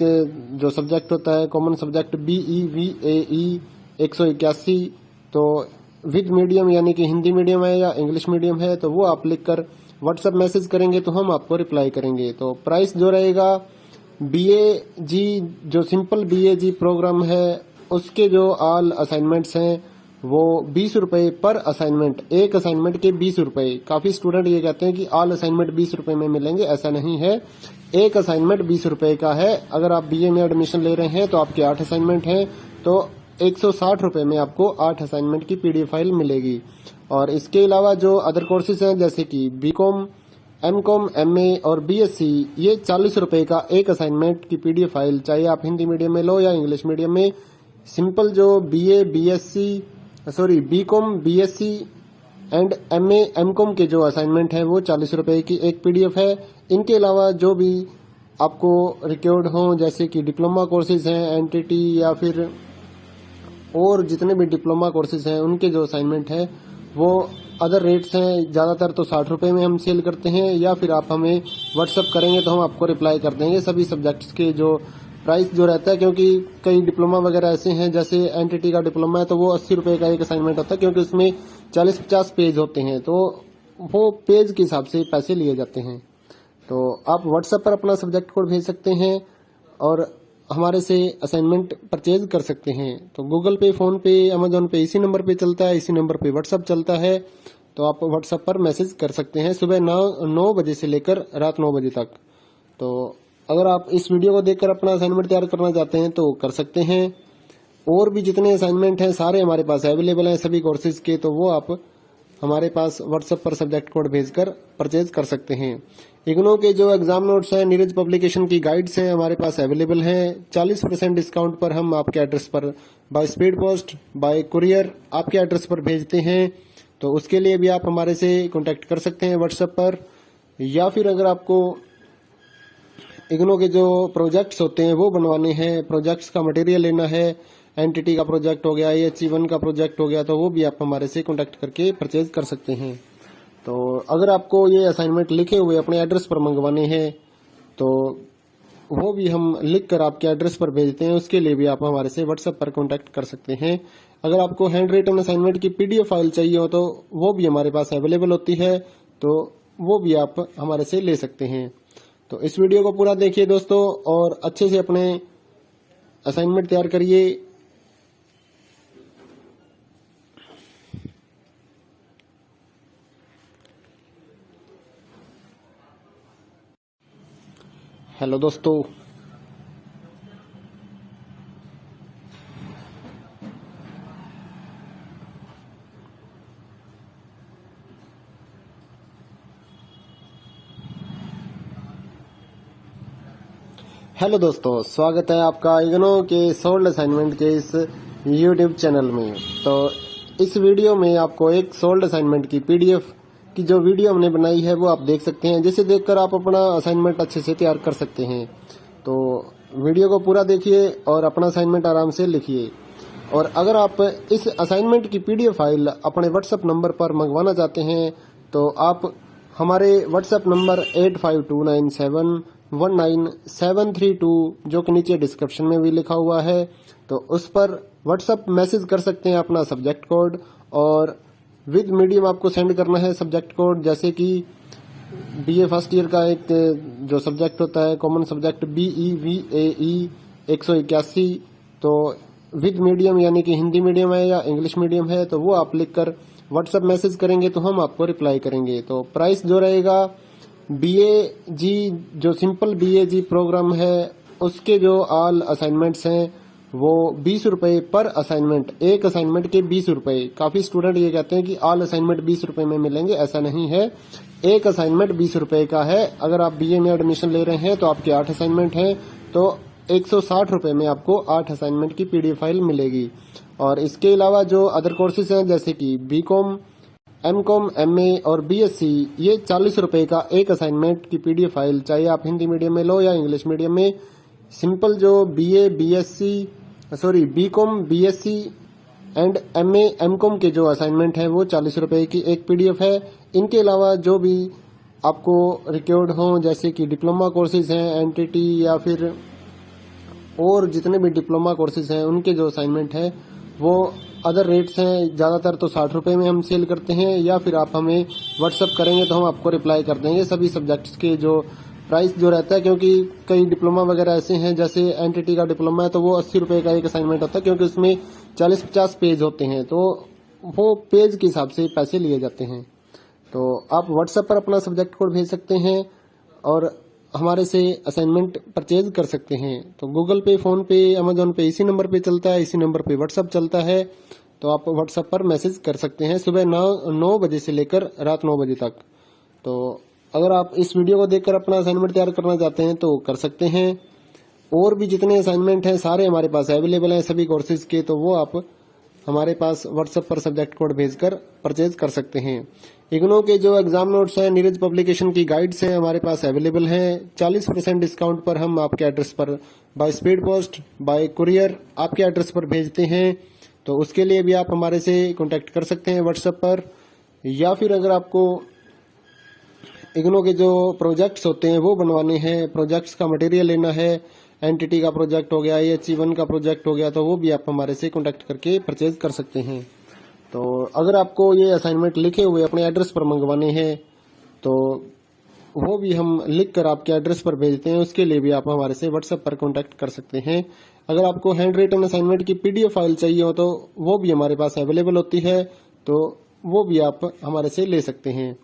A: जो सब्जेक्ट होता है कॉमन सब्जेक्ट BEVAE 181, तो विद मीडियम यानी कि हिंदी मीडियम है या इंग्लिश मीडियम है तो वो आप लिखकर व्हाट्सएप मैसेज करेंगे तो हम आपको रिप्लाई करेंगे। तो प्राइस जो रहेगा BAG जो सिंपल BAG प्रोग्राम है उसके जो ऑल असाइनमेंट्स हैं वो 20 रुपए पर असाइनमेंट, एक असाइनमेंट के 20 रुपए। काफी स्टूडेंट ये कहते हैं कि ऑल असाइनमेंट 20 रुपए में मिलेंगे, ऐसा नहीं है। एक असाइनमेंट 20 रुपए का है। अगर आप बीए में एडमिशन ले रहे हैं तो आपके 8 असाइनमेंट हैं, तो 160 रुपए में आपको 8 असाइनमेंट की पीडीएफ फाइल मिलेगी। और इसके अलावा जो अदर कोर्सेज हैं जैसे कि बीकॉम, एमकॉम, एमए और बीएससी, ये 40 रुपए का एक असाइनमेंट की पीडीएफ फाइल, चाहे आप हिंदी मीडियम में लो या इंग्लिश मीडियम में। सिंपल जो BCom, BSc and MA, MCom के जो असाइनमेंट है वो 40 रुपए की एक पीडीएफ है। इनके अलावा जो भी आपको रिक्वायर्ड हो जैसे कि डिप्लोमा कोर्सेज हैं, एनटीटी या फिर और जितने भी डिप्लोमा कोर्सेज हैं उनके जो असाइनमेंट है वो अदर रेट्स हैं। ज्यादातर तो 60 रुपए में हम सेल करते हैं, या फिर आप हमें व्हाट्सअप करेंगे तो हम आपको रिप्लाई कर देंगे सभी सब्जेक्ट्स के जो प्राइस जो रहता है। क्योंकि कई डिप्लोमा वगैरह ऐसे हैं, जैसे एनटीटी का डिप्लोमा है तो वो 80 रुपए का एक असाइनमेंट होता है, क्योंकि उसमें 40-50 पेज होते हैं, तो वो पेज के हिसाब से पैसे लिए जाते हैं। तो आप व्हाट्सएप पर अपना सब्जेक्ट कोड भेज सकते हैं और हमारे से असाइनमेंट परचेज कर सकते हैं। तो गूगल पे, फोन पे, अमेजोन पे इसी नंबर पे चलता है, इसी नंबर पे व्हाट्सएप चलता है। तो आप व्हाट्सएप पर मैसेज कर सकते हैं सुबह 9 बजे से लेकर रात 9 बजे तक। तो अगर आप इस वीडियो को देखकर अपना असाइनमेंट तैयार करना चाहते हैं तो कर सकते हैं। और भी जितने असाइनमेंट हैं सारे हमारे पास अवेलेबल हैं सभी कोर्सेज के, तो वो आप हमारे पास व्हाट्सएप पर सब्जेक्ट कोड भेजकर परचेज कर सकते हैं। इग्नो के जो एग्जाम नोट्स हैं, नीरज पब्लिकेशन की गाइड्स हैं हमारे पास अवेलेबल हैं। 40% डिस्काउंट पर हम आपके एड्रेस पर by speed post, bye courier आपके एड्रेस पर भेजते हैं। तो उसके लिए भी आप हमारे से कांटेक्ट कर सकते हैं व्हाट्सएप पर। या फिर अगर आपको इग्नो के जो प्रोजेक्ट्स होते हैं वो बनवाने हैं, प्रोजेक्ट्स का मटेरियल लेना है, एनटीटी का प्रोजेक्ट हो गया, IHE1 का प्रोजेक्ट हो गया, तो वो भी आप हमारे से कांटेक्ट करके परचेज कर सकते हैं। तो अगर आपको ये असाइनमेंट लिखे हुए अपने एड्रेस पर मंगवाने हैं तो वो भी हम लिख कर आपके एड्रेस पर भेजते हैं, उसके लिए भी आप हमारे से व्हाट्सएप पर कांटेक्ट कर सकते हैं। अगर आपको हैंड रिटन असाइनमेंट की पीडीएफ फाइल चाहिए हो तो वो भी हमारे पास अवेलेबल होती है, तो वो भी आप हमारे से ले सकते हैं। तो इस वीडियो को पूरा देखिए दोस्तों और अच्छे से अपने असाइनमेंट तैयार करिए। हेलो दोस्तों, स्वागत है आपका इग्नो के सोल्ड असाइनमेंट के इस यूट्यूब चैनल में। तो इस वीडियो में आपको एक सोल्ड असाइनमेंट की पीडीएफ की जो वीडियो हमने बनाई है वो आप देख सकते हैं, जिसे देखकर आप अपना असाइनमेंट अच्छे से तैयार कर सकते हैं। तो वीडियो को पूरा देखिए और अपना असाइनमेंट आराम से लिखिए। और अगर आप इस असाइनमेंट की पीडीएफ फाइल अपने व्हाट्सएप नंबर पर मंगवाना चाहते हैं तो आप हमारे व्हाट्सएप नंबर 8529719732 जो कि नीचे डिस्क्रिप्शन में भी लिखा हुआ है, तो उस पर व्हाट्सएप मैसेज कर सकते हैं अपना सब्जेक्ट कोड, और विद मीडियम आपको सेंड करना है सब्जेक्ट कोड। जैसे कि बीए फर्स्ट ईयर का एक जो सब्जेक्ट होता है कॉमन सब्जेक्ट BEVAE 181, तो विद मीडियम यानी कि हिंदी मीडियम है या इंग्लिश मीडियम है, तो वो आप लिखकर व्हाट्सएप मैसेज करेंगे तो हम आपको रिप्लाई करेंगे। तो प्राइस जो रहेगा BAG जो सिंपल BAG प्रोग्राम है उसके जो ऑल असाइनमेंट्स हैं वो 20 रुपए पर असाइनमेंट, एक असाइनमेंट के 20 रुपए। काफी स्टूडेंट ये कहते हैं कि ऑल असाइनमेंट 20 रुपए में मिलेंगे, ऐसा नहीं है। एक असाइनमेंट 20 रुपए का है। अगर आप बीए में एडमिशन ले रहे हैं तो आपके 8 असाइनमेंट हैं, तो 160 रुपए में आपको 8 असाइनमेंट की पीडीएफ फाइल मिलेगी। और इसके अलावा जो अदर कोर्सेज हैं जैसे कि बीकॉम, एमकॉम, एमए और बीएससी, ये 40 रुपए का एक असाइनमेंट की पीडीएफ फाइल, चाहे आप हिंदी मीडियम में लो या इंग्लिश मीडियम में। सिंपल जो BCom, BSc and MA, MCom के जो असाइनमेंट है वो 40 रुपए की एक पीडीएफ है। इनके अलावा जो भी आपको रिक्वायर्ड हो जैसे कि डिप्लोमा कोर्सेज हैं, एनटीटी या फिर और जितने भी डिप्लोमा कोर्सेज हैं उनके जो असाइनमेंट है वो अदर रेट्स हैं। ज्यादातर तो 60 रुपए में हम सेल करते हैं, या फिर आप हमें व्हाट्सएप करेंगे तो हम आपको रिप्लाई कर देंगे सभी सब्जेक्ट्स के जो प्राइस जो रहता है। क्योंकि कई डिप्लोमा वगैरह ऐसे हैं, जैसे एनटीटी का डिप्लोमा है तो वो 80 रुपए का एक असाइनमेंट होता है, क्योंकि उसमें 40-50 पेज होते हैं, तो वो पेज के हिसाब से पैसे लिए जाते हैं। तो आप व्हाट्सएप पर अपना सब्जेक्ट कोड भेज सकते हैं और हमारे से असाइनमेंट परचेज कर सकते हैं। तो गूगल पे, फोन पे, अमेजोन पे इसी नंबर पे चलता है, इसी नंबर पे व्हाट्सएप चलता है। तो आप व्हाट्सएप पर मैसेज कर सकते हैं सुबह 9 बजे से लेकर रात 9 बजे तक। तो अगर आप इस वीडियो को देखकर अपना असाइनमेंट तैयार करना चाहते हैं तो कर सकते हैं। और भी जितने असाइनमेंट हैं सारे हमारे पास अवेलेबल हैं सभी कोर्सेज के, तो वो आप हमारे पास व्हाट्सएप पर सब्जेक्ट कोड भेजकर परचेज कर सकते हैं। इग्नो के जो एग्जाम नोट्स हैं, नीरज पब्लिकेशन की गाइड्स हैं हमारे पास अवेलेबल हैं। 40% डिस्काउंट पर हम आपके एड्रेस पर by speed post, bye courier आपके एड्रेस पर भेजते हैं। तो उसके लिए भी आप हमारे से कांटेक्ट कर सकते हैं व्हाट्सएप पर। या फिर अगर आपको इग्नो के जो प्रोजेक्ट्स होते हैं वो बनवाने हैं, प्रोजेक्ट्स का मटेरियल लेना है, एनटीटी का प्रोजेक्ट हो गया, AHE1 का प्रोजेक्ट हो गया, तो वो भी आप हमारे से कांटेक्ट करके परचेज कर सकते हैं। तो अगर आपको ये असाइनमेंट लिखे हुए अपने एड्रेस पर मंगवाने हैं तो वो भी हम लिख कर आपके एड्रेस पर भेजते हैं। उसके लिए भी आप हमारे से व्हाट्सएप पर कांटेक्ट कर सकते हैं। अगर आपको हैंड रिटन असाइनमेंट की PDF फाइल चाहिए हो तो वो भी हमारे पास अवेलेबल होती है, तो वो भी आप हमारे से ले सकते हैं।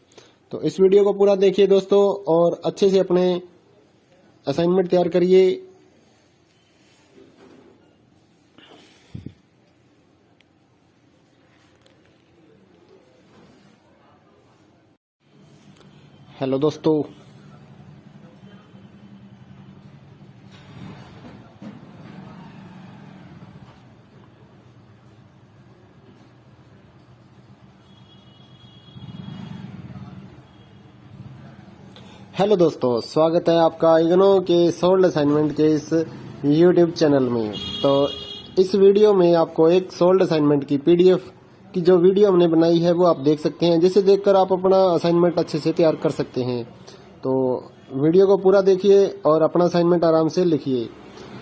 A: तो इस वीडियो को पूरा देखिए दोस्तों और अच्छे से अपने असाइनमेंट तैयार करिए। हेलो दोस्तों, स्वागत है आपका इग्नो के सोल्ड असाइनमेंट के इस YouTube चैनल में। तो इस वीडियो में आपको एक सोल्ड असाइनमेंट की PDF की जो वीडियो हमने बनाई है वो आप देख सकते हैं, जिसे देखकर आप अपना असाइनमेंट अच्छे से तैयार कर सकते हैं। तो वीडियो को पूरा देखिए और अपना असाइनमेंट आराम से लिखिए।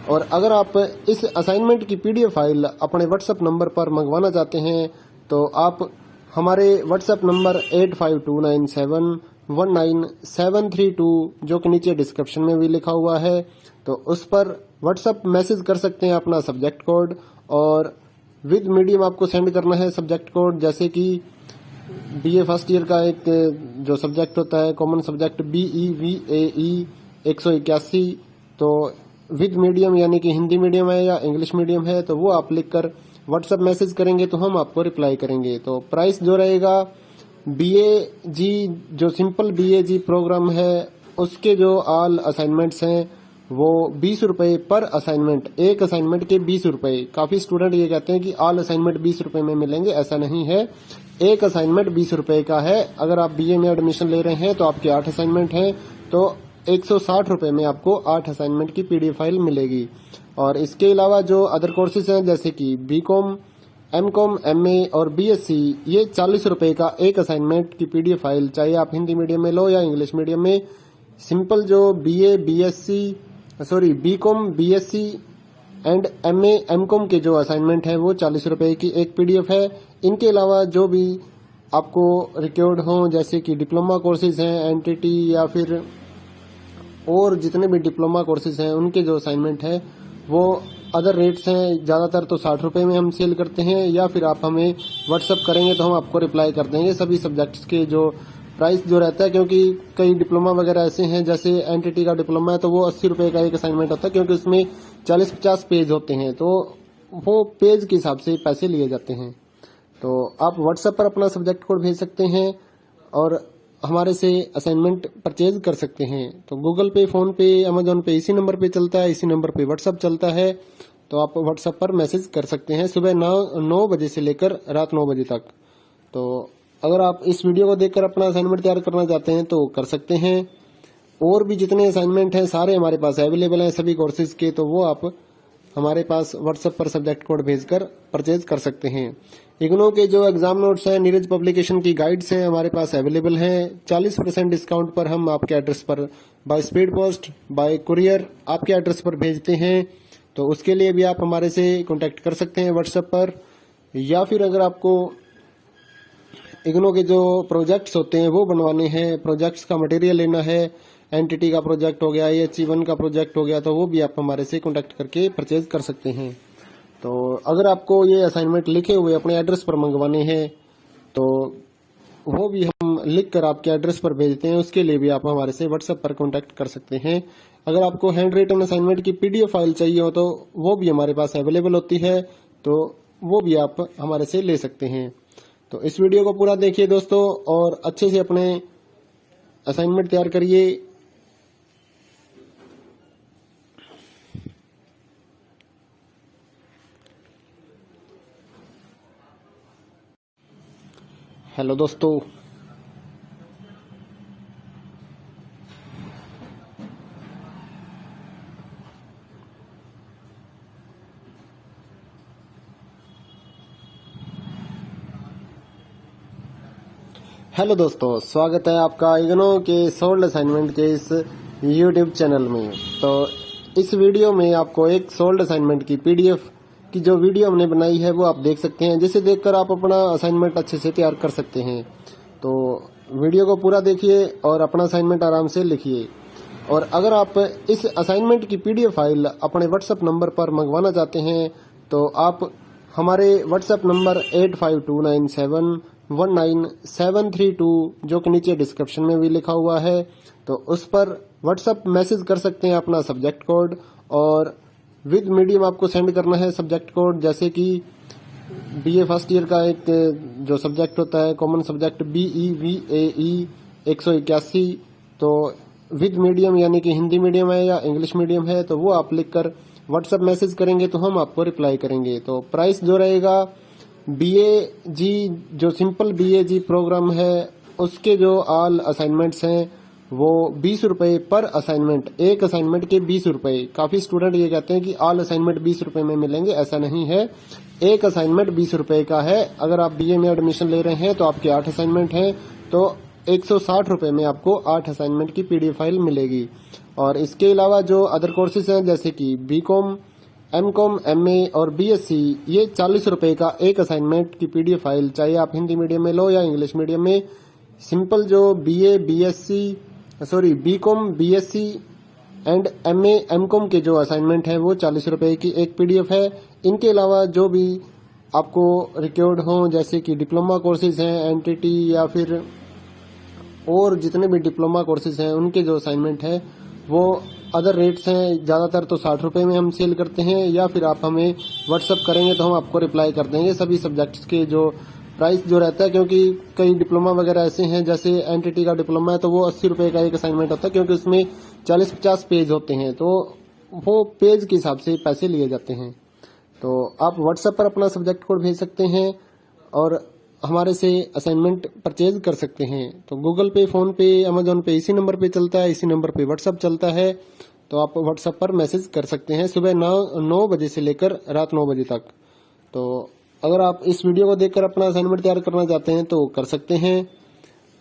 A: और अगर आप इस असाइनमेंट की PDF फाइल अपने व्हाट्सएप नंबर पर मंगवाना चाहते हैं तो आप हमारे व्हाट्सएप नंबर 8529719732 जो कि नीचे डिस्क्रिप्शन में भी लिखा हुआ है, तो उस पर व्हाट्सएप मैसेज कर सकते हैं अपना सब्जेक्ट कोड। और विद मीडियम आपको सेंड करना है सब्जेक्ट कोड, जैसे कि BA फर्स्ट ईयर का एक जो सब्जेक्ट होता है कॉमन सब्जेक्ट BEVAE 181, तो विद मीडियम यानी कि हिंदी मीडियम है या इंग्लिश मीडियम है, तो वो आप लिखकर व्हाट्सएप मैसेज करेंगे तो हम आपको रिप्लाई करेंगे। तो प्राइस जो रहेगा BAG जो सिंपल BAG प्रोग्राम है उसके जो ऑल असाइनमेंट्स हैं वो 20 रुपए पर असाइनमेंट, एक असाइनमेंट के 20 रुपए। काफी स्टूडेंट ये कहते हैं कि ऑल असाइनमेंट 20 रुपए में मिलेंगे, ऐसा नहीं है। एक असाइनमेंट 20 रुपए का है। अगर आप BA में एडमिशन ले रहे हैं तो आपके 8 असाइनमेंट हैं, तो 160 रुपए में आपको 8 असाइनमेंट की PDF फाइल मिलेगी। और इसके अलावा जो अदर कोर्सेज हैं जैसे कि BCom, MCom, MA और BSc, ये 40 रुपए का एक असाइनमेंट की PDF फाइल, चाहे आप हिंदी मीडियम में लो या इंग्लिश मीडियम में। सिंपल जो BCom, BSc and MA, MCom के जो असाइनमेंट है वो 40 रुपए की एक PDF है। इनके अलावा जो भी आपको रिक्वायर्ड हो जैसे कि डिप्लोमा कोर्सेज हैं, NTT या फिर और जितने भी डिप्लोमा कोर्सेज हैं उनके जो असाइनमेंट है वो अदर रेट्स हैं। ज्यादातर तो 60 रुपए में हम सेल करते हैं, या फिर आप हमें व्हाट्सएप करेंगे तो हम आपको रिप्लाई कर देंगे सभी सब्जेक्ट्स के जो प्राइस जो रहता है। क्योंकि कई डिप्लोमा वगैरह ऐसे हैं, जैसे NTT का डिप्लोमा है तो वो 80 रुपए का एक असाइनमेंट होता है, क्योंकि उसमें 40-50 पेज होते हैं, तो वो पेज के हिसाब से पैसे लिए जाते हैं। तो आप व्हाट्सएप पर अपना सब्जेक्ट कोड भेज सकते हैं और हमारे से असाइनमेंट परचेज कर सकते हैं। तो गूगल पे, फोन पे, अमेजोन पे इसी नंबर पे चलता है, इसी नंबर पे व्हाट्सएप चलता है। तो आप व्हाट्सएप पर मैसेज कर सकते हैं सुबह 9 बजे से लेकर रात 9 बजे तक। तो अगर आप इस वीडियो को देखकर अपना असाइनमेंट तैयार करना चाहते हैं तो कर सकते हैं। और भी जितने असाइनमेंट हैं सारे हमारे पास अवेलेबल हैं सभी कोर्सेज के, तो वो आप हमारे पास व्हाट्सएप पर सब्जेक्ट कोड भेजकर परचेज कर सकते हैं। इग्नो के जो एग्जाम नोट्स हैं, नीरज पब्लिकेशन की गाइड्स हैं हमारे पास अवेलेबल हैं। 40% डिस्काउंट पर हम आपके एड्रेस पर by speed post, bye courier आपके एड्रेस पर भेजते हैं। तो उसके लिए भी आप हमारे से कांटेक्ट कर सकते हैं व्हाट्सएप पर। या फिर अगर आपको इग्नो के जो प्रोजेक्ट्स होते हैं वो बनवाने हैं, प्रोजेक्ट्स का मटेरियल लेना है, एनटीटी का प्रोजेक्ट हो गया, AHE1 का प्रोजेक्ट हो गया, तो वो भी आप हमारे से कांटेक्ट करके परचेज कर सकते हैं। तो अगर आपको ये असाइनमेंट लिखे हुए अपने एड्रेस पर मंगवाने हैं तो वो भी हम लिख कर आपके एड्रेस पर भेजते हैं। उसके लिए भी आप हमारे से व्हाट्सएप पर कांटेक्ट कर सकते हैं। अगर आपको हैंड रिटन असाइनमेंट की पीडीएफ फाइल चाहिए हो तो वो भी हमारे पास अवेलेबल होती है, तो वो भी आप हमारे से ले सकते हैं। तो इस वीडियो को पूरा देखिए दोस्तों और अच्छे से अपने असाइनमेंट तैयार करिए। हेलो दोस्तों, स्वागत है आपका इग्नो के सोल्ड असाइनमेंट के इस यूट्यूब चैनल में। तो इस वीडियो में आपको एक सोल्ड असाइनमेंट की पीडीएफ की जो वीडियो हमने बनाई है वो आप देख सकते हैं, जिसे देखकर आप अपना असाइनमेंट अच्छे से तैयार कर सकते हैं। तो वीडियो को पूरा देखिए और अपना असाइनमेंट आराम से लिखिए। और अगर आप इस असाइनमेंट की पीडीएफ फाइल अपने व्हाट्सएप नंबर पर मंगवाना चाहते हैं तो आप हमारे व्हाट्सएप नंबर 8529719732 जो कि नीचे डिस्क्रिप्शन में भी लिखा हुआ है, तो उस पर व्हाट्सएप मैसेज कर सकते हैं अपना सब्जेक्ट कोड, और विद मीडियम आपको सेंड करना है सब्जेक्ट कोड। जैसे कि बीए फर्स्ट ईयर का एक जो सब्जेक्ट होता है कॉमन सब्जेक्ट BEVAE 181, तो विद मीडियम यानी कि हिंदी मीडियम है या इंग्लिश मीडियम है तो वो आप लिखकर व्हाट्सएप मैसेज करेंगे तो हम आपको रिप्लाई करेंगे। तो प्राइस जो रहेगा BAG जो सिंपल BAG प्रोग्राम है उसके जो ऑल असाइनमेंट्स हैं वो 20 रुपए पर असाइनमेंट, एक असाइनमेंट के 20 रुपए। काफी स्टूडेंट ये कहते हैं कि ऑल असाइनमेंट 20 रुपए में मिलेंगे, ऐसा नहीं है। एक असाइनमेंट 20 रुपए का है। अगर आप BA में एडमिशन ले रहे हैं तो आपके 8 असाइनमेंट हैं तो 160 रुपए में आपको 8 असाइनमेंट की पीडीएफ फाइल मिलेगी। और इसके अलावा जो अदर कोर्सेज हैं जैसे कि BCom, MCom, MA और BSc, ये 40 रुपए का एक असाइनमेंट की पीडीएफ फाइल, चाहे आप हिंदी मीडियम में लो या इंग्लिश मीडियम में। सिंपल जो BCom, BSc and MA, MCom के जो असाइनमेंट है वो 40 रुपए की एक पीडीएफ है। इनके अलावा जो भी आपको रिक्वायर्ड हो जैसे कि डिप्लोमा कोर्सेज हैं, एनटीटी या फिर और जितने भी डिप्लोमा कोर्सेज हैं उनके जो असाइनमेंट है वो अदर रेट्स हैं। ज्यादातर तो 60 रुपए में हम सेल करते हैं, या फिर आप हमें व्हाट्सएप करेंगे तो हम आपको रिप्लाई कर देंगे सभी सब्जेक्ट्स के जो प्राइस जो रहता है। क्योंकि कई डिप्लोमा वगैरह ऐसे हैं, जैसे एनटीटी का डिप्लोमा है तो वो 80 रुपए का एक असाइनमेंट होता है, क्योंकि उसमें 40-50 पेज होते हैं तो वो पेज के हिसाब से पैसे लिए जाते हैं। तो आप व्हाट्सएप पर अपना सब्जेक्ट कोड भेज सकते हैं और हमारे से असाइनमेंट परचेज कर सकते हैं। तो गूगल पे, फोन पे, अमेजोन पे इसी नंबर पे चलता है, इसी नंबर पे व्हाट्सएप चलता है। तो आप व्हाट्सएप पर मैसेज कर सकते हैं सुबह 9 बजे से लेकर रात 9 बजे तक। तो अगर आप इस वीडियो को देखकर अपना असाइनमेंट तैयार करना चाहते हैं तो कर सकते हैं।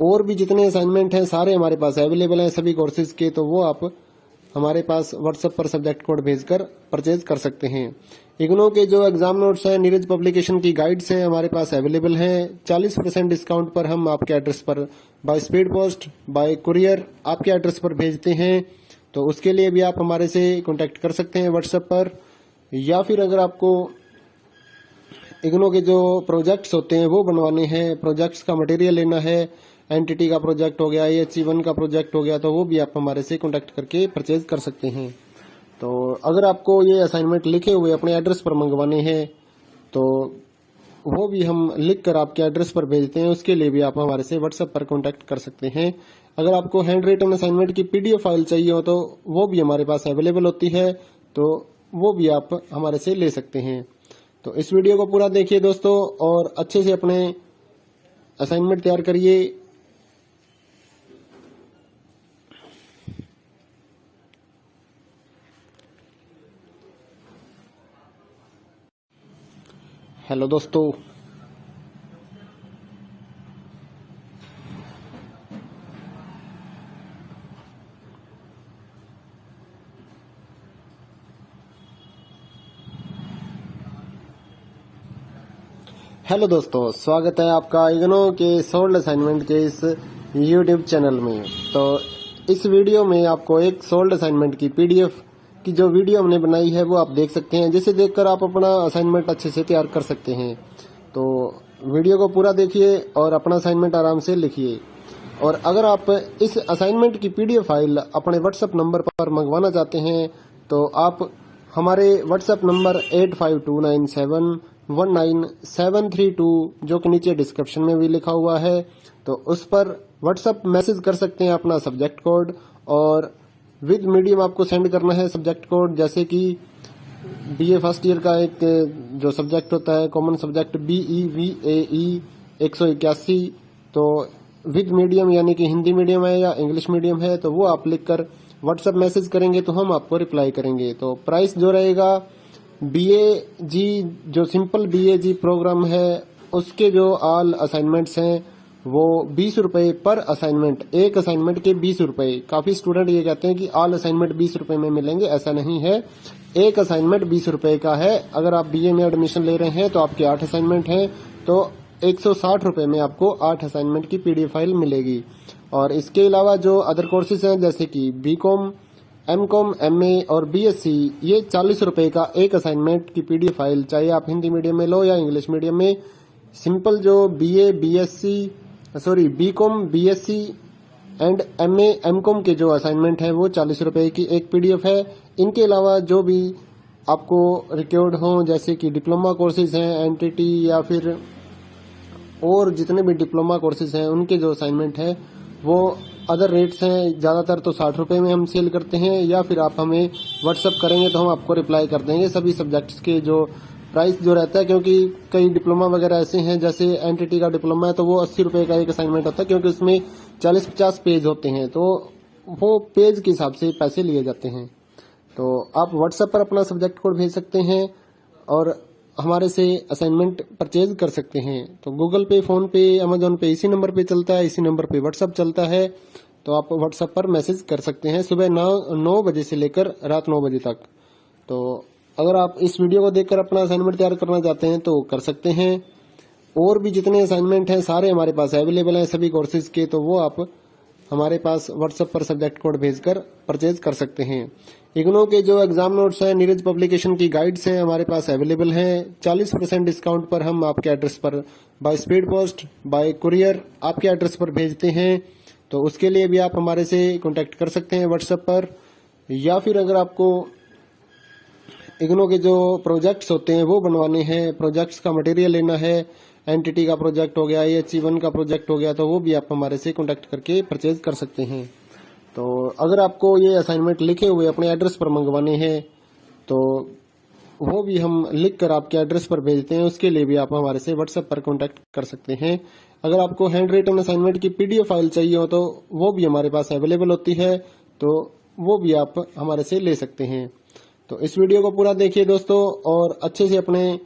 A: और भी जितने असाइनमेंट हैं सारे हमारे पास अवेलेबल हैं सभी कोर्सेज के, तो वो आप हमारे पास व्हाट्सएप पर सब्जेक्ट कोड भेजकर परचेज कर सकते हैं। इग्नो के जो एग्जाम नोट्स हैं, नीरज पब्लिकेशन की गाइड्स हैं हमारे पास अवेलेबल हैं। 40% डिस्काउंट पर हम आपके एड्रेस पर by speed post, bye courier आपके एड्रेस पर भेजते हैं। तो उसके लिए भी आप हमारे से कांटेक्ट कर सकते हैं व्हाट्सएप पर। या फिर अगर आपको इग्नो के जो प्रोजेक्ट्स होते हैं वो बनवाने हैं, प्रोजेक्ट्स का मटेरियल लेना है, एनटीटी का प्रोजेक्ट हो गया, AHC1 का प्रोजेक्ट हो गया, तो वो भी आप हमारे से कांटेक्ट करके परचेज कर सकते हैं। तो अगर आपको ये असाइनमेंट लिखे हुए अपने एड्रेस पर मंगवाने हैं तो वो भी हम लिख कर आपके एड्रेस पर भेजते हैं। उसके लिए भी आप हमारे से व्हाट्सएप पर कांटेक्ट कर सकते हैं। अगर आपको हैंड रिटन असाइनमेंट की पीडीएफ फाइल चाहिए हो तो वो भी हमारे पास अवेलेबल होती है, तो वो भी आप हमारे से ले सकते हैं। तो इस वीडियो को पूरा देखिए दोस्तों और अच्छे से अपने असाइनमेंट तैयार करिए। हेलो दोस्तों, स्वागत है आपका इग्नो के सोल्ड असाइनमेंट के इस यूट्यूब चैनल में। तो इस वीडियो में आपको एक सोल्ड असाइनमेंट की पीडीएफ की जो वीडियो हमने बनाई है वो आप देख सकते हैं, जिसे देखकर आप अपना असाइनमेंट अच्छे से तैयार कर सकते हैं। तो वीडियो को पूरा देखिए और अपना असाइनमेंट आराम से लिखिए। और अगर आप इस असाइनमेंट की पीडीएफ फाइल अपने व्हाट्सएप नंबर पर मंगवाना चाहते हैं तो आप हमारे व्हाट्सएप नंबर 8529719732 जो कि नीचे डिस्क्रिप्शन में भी लिखा हुआ है, तो उस पर व्हाट्सएप मैसेज कर सकते हैं अपना सब्जेक्ट कोड, और विद मीडियम आपको सेंड करना है सब्जेक्ट कोड। जैसे कि बीए फर्स्ट ईयर का एक जो सब्जेक्ट होता है कॉमन सब्जेक्ट BEVAE 181, तो विद मीडियम यानी कि हिंदी मीडियम है या इंग्लिश मीडियम है तो वो आप लिखकर व्हाट्सएप मैसेज करेंगे तो हम आपको रिप्लाई करेंगे। तो प्राइस जो रहेगा BAG जो सिंपल BAG प्रोग्राम है उसके जो ऑल असाइनमेंट्स हैं वो 20 रुपए पर असाइनमेंट, एक असाइनमेंट के 20 रुपए। काफी स्टूडेंट ये कहते हैं कि ऑल असाइनमेंट 20 रुपए में मिलेंगे, ऐसा नहीं है। एक असाइनमेंट 20 रुपए का है। अगर आप BA में एडमिशन ले रहे हैं तो आपके 8 असाइनमेंट हैं तो 160 रुपए में आपको 8 असाइनमेंट की पीडीएफ फाइल मिलेगी। और इसके अलावा जो अदर कोर्सेज हैं जैसे कि BCom, MCom, MA और BSc, ये 40 रुपए का एक असाइनमेंट की पीडीएफ फाइल, चाहे आप हिंदी मीडियम में लो या इंग्लिश मीडियम में। सिंपल जो BCom, BSc and MA, MCom के जो असाइनमेंट है वो 40 रुपए की एक पीडीएफ है। इनके अलावा जो भी आपको रिक्वायर्ड हो जैसे कि डिप्लोमा कोर्सेज हैं, NTT या फिर और जितने भी डिप्लोमा कोर्सेज हैं उनके जो असाइनमेंट है वो अदर रेट्स हैं। ज्यादातर तो 60 रुपए में हम सेल करते हैं, या फिर आप हमें व्हाट्सअप करेंगे तो हम आपको रिप्लाई कर देंगे सभी सब्जेक्ट्स के जो प्राइस जो रहता है। क्योंकि कई डिप्लोमा वगैरह ऐसे हैं, जैसे NTT का डिप्लोमा है तो वो 80 रुपए का एक असाइनमेंट होता है, क्योंकि उसमें 40-50 पेज होते हैं तो वो पेज के हिसाब से पैसे लिए जाते हैं। तो आप व्हाट्सएप पर अपना सब्जेक्ट कोड भेज सकते हैं और हमारे से असाइनमेंट परचेज कर सकते हैं। तो गूगल पे, फोन पे, अमेजोन पे इसी नंबर पे चलता है, इसी नंबर पे व्हाट्सएप चलता है। तो आप व्हाट्सएप पर मैसेज कर सकते हैं सुबह 9 बजे से लेकर रात 9 बजे तक। तो अगर आप इस वीडियो को देखकर अपना असाइनमेंट तैयार करना चाहते हैं तो कर सकते हैं। और भी जितने असाइनमेंट हैं सारे हमारे पास अवेलेबल हैं सभी कोर्सेज के, तो वो आप हमारे पास व्हाट्सएप पर सब्जेक्ट कोड भेजकर परचेज कर सकते हैं। इग्नो के जो एग्जाम नोट्स हैं, नीरज पब्लिकेशन की गाइड्स हैं हमारे पास अवेलेबल हैं। 40% डिस्काउंट पर हम आपके एड्रेस पर by speed post, bye courier आपके एड्रेस पर भेजते हैं। तो उसके लिए भी आप हमारे से कांटेक्ट कर सकते हैं व्हाट्सएप पर। या फिर अगर आपको इग्नो के जो प्रोजेक्ट्स होते हैं वो बनवाने हैं, प्रोजेक्ट्स का मटेरियल लेना है, NTT का प्रोजेक्ट हो गया, HE1 का प्रोजेक्ट हो गया, तो वो भी आप हमारे से कांटेक्ट करके परचेज कर सकते हैं। तो अगर आपको ये असाइनमेंट लिखे हुए अपने एड्रेस पर मंगवाने हैं तो वो भी हम लिख कर आपके एड्रेस पर भेजते हैं, उसके लिए भी आप हमारे से व्हाट्सएप पर कांटेक्ट कर सकते हैं। अगर आपको हैंड रिटन असाइनमेंट की पीडीएफ फाइल चाहिए हो तो वो भी हमारे पास अवेलेबल होती है, तो वो भी आप हमारे से ले सकते हैं। तो इस वीडियो को पूरा देखिए दोस्तों और अच्छे से अपने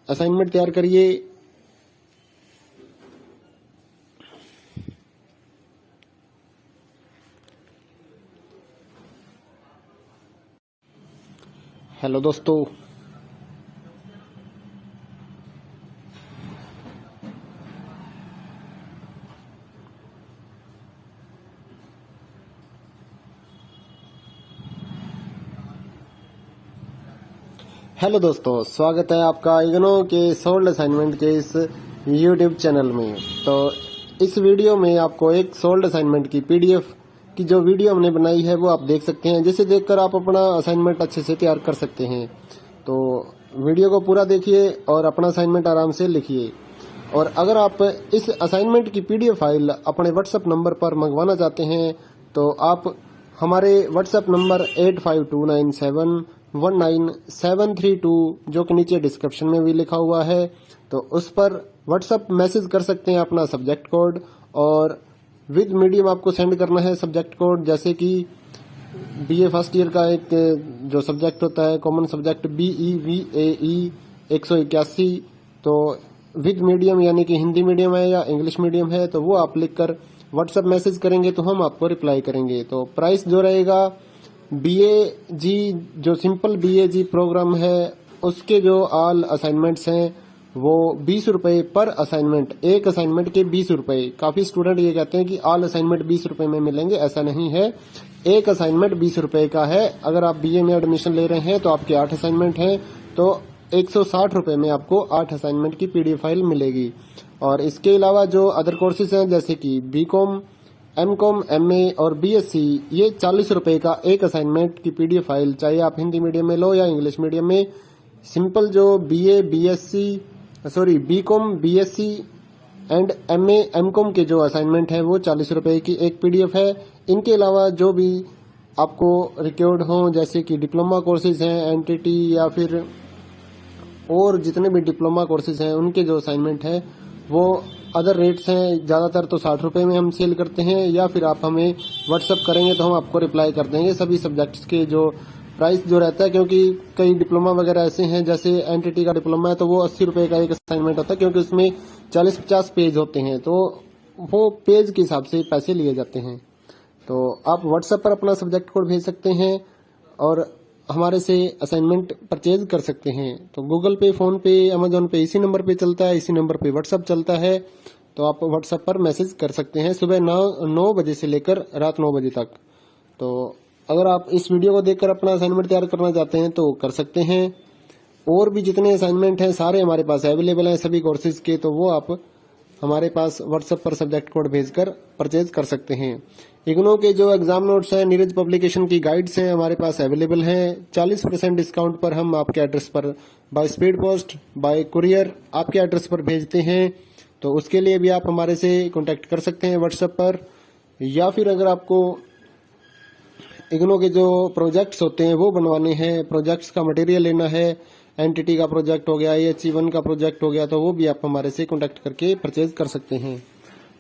A: असाइनमेंट तैयार करिए। हेलो दोस्तों, स्वागत है आपका इग्नो के सोल्ड असाइनमेंट के इस यूट्यूब चैनल में। तो इस वीडियो में आपको एक सोल्ड असाइनमेंट की पीडीएफ की जो वीडियो हमने बनाई है वो आप देख सकते हैं, जिसे देखकर आप अपना असाइनमेंट अच्छे से तैयार कर सकते हैं। तो वीडियो को पूरा देखिए और अपना असाइनमेंट आराम से लिखिए। और अगर आप इस असाइनमेंट की पीडीएफ फाइल अपने व्हाट्सएप नंबर पर मंगवाना चाहते हैं तो आप हमारे व्हाट्सएप नंबर 8529719732 जो कि नीचे डिस्क्रिप्शन में भी लिखा हुआ है, तो उस पर व्हाट्सएप मैसेज कर सकते हैं अपना सब्जेक्ट कोड, और विद मीडियम आपको सेंड करना है सब्जेक्ट कोड। जैसे कि BA फर्स्ट ईयर का एक जो सब्जेक्ट होता है कॉमन सब्जेक्ट BEVAE 181, तो विद मीडियम यानी कि हिंदी मीडियम है या इंग्लिश मीडियम है तो वो आप लिखकर व्हाट्सएप मैसेज करेंगे तो हम आपको रिप्लाई करेंगे। तो प्राइस जो रहेगा BAG जो सिंपल BAG प्रोग्राम है उसके जो ऑल असाइनमेंट्स हैं वो 20 रुपए पर असाइनमेंट, एक असाइनमेंट के 20 रुपए। काफी स्टूडेंट ये कहते हैं कि ऑल असाइनमेंट 20 रुपए में मिलेंगे, ऐसा नहीं है। एक असाइनमेंट 20 रुपए का है। अगर आप बीए में एडमिशन ले रहे हैं तो आपके 8 असाइनमेंट हैं, तो 160 रुपए में आपको 8 असाइनमेंट की पीडीएफ फाइल मिलेगी। और इसके अलावा जो अदर कोर्सेज हैं जैसे कि बीकॉम, एमकॉम, एमए और बीएससी, ये 40 रुपए का एक असाइनमेंट की पीडीएफ फाइल, चाहे आप हिंदी मीडियम में लो या इंग्लिश मीडियम में। सिंपल जो BCom, BSc and MA, MCom के जो असाइनमेंट है वो 40 रुपए की एक पीडीएफ है। इनके अलावा जो भी आपको रिक्वायर्ड हो जैसे कि डिप्लोमा कोर्सेज हैं, एनटीटी या फिर और जितने भी डिप्लोमा कोर्सेज हैं उनके जो असाइनमेंट है वो अदर रेट्स हैं। ज्यादातर तो 60 रुपए में हम सेल करते हैं, या फिर आप हमें व्हाट्सअप करेंगे तो हम आपको रिप्लाई कर देंगे सभी सब्जेक्ट्स के जो प्राइस जो रहता है। क्योंकि कई डिप्लोमा वगैरह ऐसे हैं, जैसे एनटीटी का डिप्लोमा है तो वो 80 रुपए का एक असाइनमेंट होता है, क्योंकि उसमें 40-50 पेज होते हैं, तो वो पेज के हिसाब से पैसे लिए जाते हैं। तो आप व्हाट्सएप पर अपना सब्जेक्ट कोड भेज सकते हैं और हमारे से असाइनमेंट परचेज कर सकते हैं। तो गूगल पे, फोन पे, अमेजोन पे इसी नंबर पे चलता है, इसी नंबर पे व्हाट्सएप चलता है। तो आप व्हाट्सएप पर मैसेज कर सकते हैं सुबह 9 बजे से लेकर रात 9 बजे तक। तो अगर आप इस वीडियो को देखकर अपना असाइनमेंट तैयार करना चाहते हैं तो कर सकते हैं। और भी जितने असाइनमेंट हैं सारे हमारे पास अवेलेबल हैं सभी कोर्सेज के, तो वो आप हमारे पास व्हाट्सएप पर सब्जेक्ट कोड भेजकर परचेज कर सकते हैं। इग्नो के जो एग्जाम नोट्स हैं, नीरज पब्लिकेशन की गाइड्स हैं हमारे पास अवेलेबल हैं। 40% डिस्काउंट पर हम आपके एड्रेस पर by speed post, bye courier आपके एड्रेस पर भेजते हैं। तो उसके लिए भी आप हमारे से कांटेक्ट कर सकते हैं व्हाट्सएप पर। या फिर अगर आपको इग्नो के जो प्रोजेक्ट्स होते हैं वो बनवाने हैं, प्रोजेक्ट्स का मटेरियल लेना है, एनटीटी का प्रोजेक्ट हो गया, AHE1 का प्रोजेक्ट हो गया, तो वो भी आप हमारे से कांटेक्ट करके परचेज कर सकते हैं।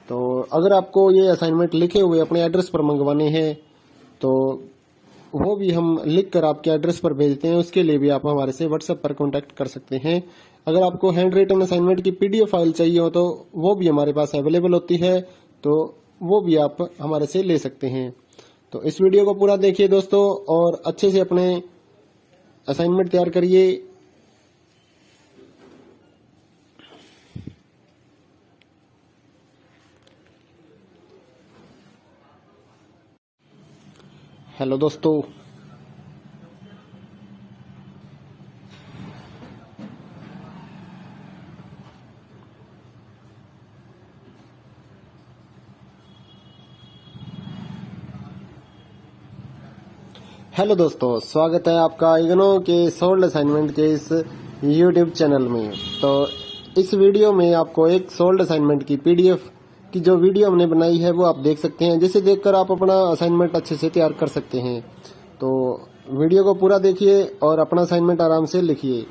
A: तो अगर आपको ये असाइनमेंट लिखे हुए अपने एड्रेस पर मंगवाने हैं तो वो भी हम लिख कर आपके एड्रेस पर भेजते हैं, उसके लिए भी आप हमारे से व्हाट्सएप पर कांटेक्ट कर सकते हैं। अगर आपको हैंड रिटन असाइनमेंट की पीडीएफ फाइल चाहिए हो तो वो भी हमारे पास अवेलेबल होती है, तो वो भी आप हमारे से ले सकते हैं। तो इस वीडियो को पूरा देखिए दोस्तों और अच्छे से अपने असाइनमेंट तैयार करिए। हेलो दोस्तों, स्वागत है आपका इग्नो के सोल्ड असाइनमेंट के इस यूट्यूब चैनल में। तो इस वीडियो में आपको एक सोल्ड असाइनमेंट की पीडीएफ की जो वीडियो हमने बनाई है वो आप देख सकते हैं, जिसे देखकर आप अपना असाइनमेंट अच्छे से तैयार कर सकते हैं। तो वीडियो को पूरा देखिए और अपना असाइनमेंट आराम से लिखिए।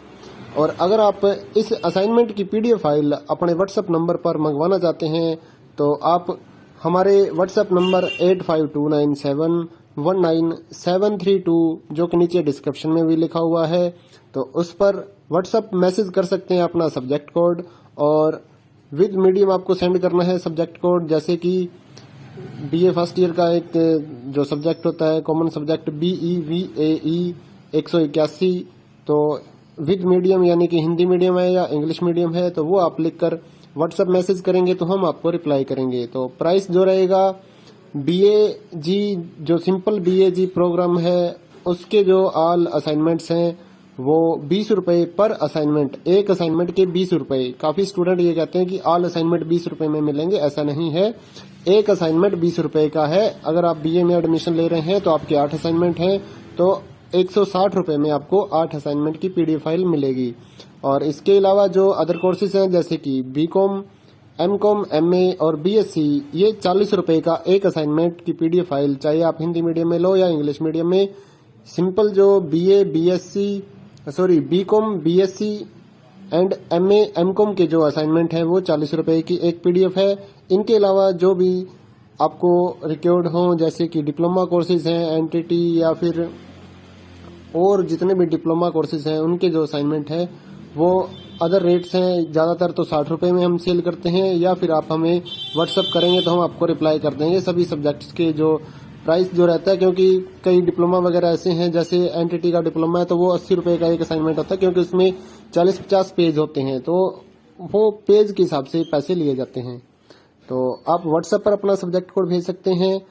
A: और अगर आप इस असाइनमेंट की पीडीएफ फाइल अपने व्हाट्सएप नंबर पर मंगवाना चाहते हैं तो आप हमारे व्हाट्सएप नंबर 8529719732 जो कि नीचे डिस्क्रिप्शन में भी लिखा हुआ है, तो उस पर व्हाट्सएप मैसेज कर सकते हैं अपना सब्जेक्ट कोड, और विद मीडियम आपको सेंड करना है सब्जेक्ट कोड। जैसे कि बीए फर्स्ट ईयर का एक जो सब्जेक्ट होता है कॉमन सब्जेक्ट BEVAE 181, तो विद मीडियम यानी कि हिंदी मीडियम है या इंग्लिश मीडियम है तो वो आप लिखकर व्हाट्सएप मैसेज करेंगे तो हम आपको रिप्लाई करेंगे। तो प्राइस जो रहेगा BAG जो सिंपल BAG प्रोग्राम है उसके जो ऑल असाइनमेंट्स हैं वो 20 रुपए पर असाइनमेंट, एक असाइनमेंट के 20 रुपए। काफी स्टूडेंट ये कहते हैं कि ऑल असाइनमेंट 20 रुपए में मिलेंगे, ऐसा नहीं है। एक असाइनमेंट 20 रुपए का है। अगर आप बीए में एडमिशन ले रहे हैं तो आपके 8 असाइनमेंट हैं, तो 160 रुपए में आपको 8 असाइनमेंट की पीडीएफ फाइल मिलेगी। और इसके अलावा जो अदर कोर्सेज हैं जैसे कि बीकॉम, एमकॉम, एमए और बीएससी, ये 40 रुपए का एक असाइनमेंट की पीडीएफ फाइल, चाहे आप हिंदी मीडियम में लो या इंग्लिश मीडियम में। सिंपल जो BCom, BSc and MA, MCom के जो असाइनमेंट हैं वो 40 रुपए की एक पीडीएफ है। इनके अलावा जो भी आपको रिक्वायर्ड हो जैसे कि डिप्लोमा कोर्सेज हैं, एनटीटी या फिर और जितने भी डिप्लोमा कोर्सेज हैं उनके जो असाइनमेंट है वो अदर रेट्स हैं। ज्यादातर तो 60 रुपए में हम सेल करते हैं, या फिर आप हमें व्हाट्सएप करेंगे तो हम आपको रिप्लाई कर देंगे सभी सब्जेक्ट्स के जो प्राइस जो रहता है। क्योंकि कई डिप्लोमा वगैरह ऐसे हैं, जैसे एनटीटी का डिप्लोमा है तो वो 80 रुपए का एक असाइनमेंट होता है, क्योंकि उसमें 40-50 पेज होते हैं, तो वो पेज के हिसाब से पैसे लिए जाते हैं। तो आप व्हाट्सएप पर अपना सब्जेक्ट कोड भेज सकते हैं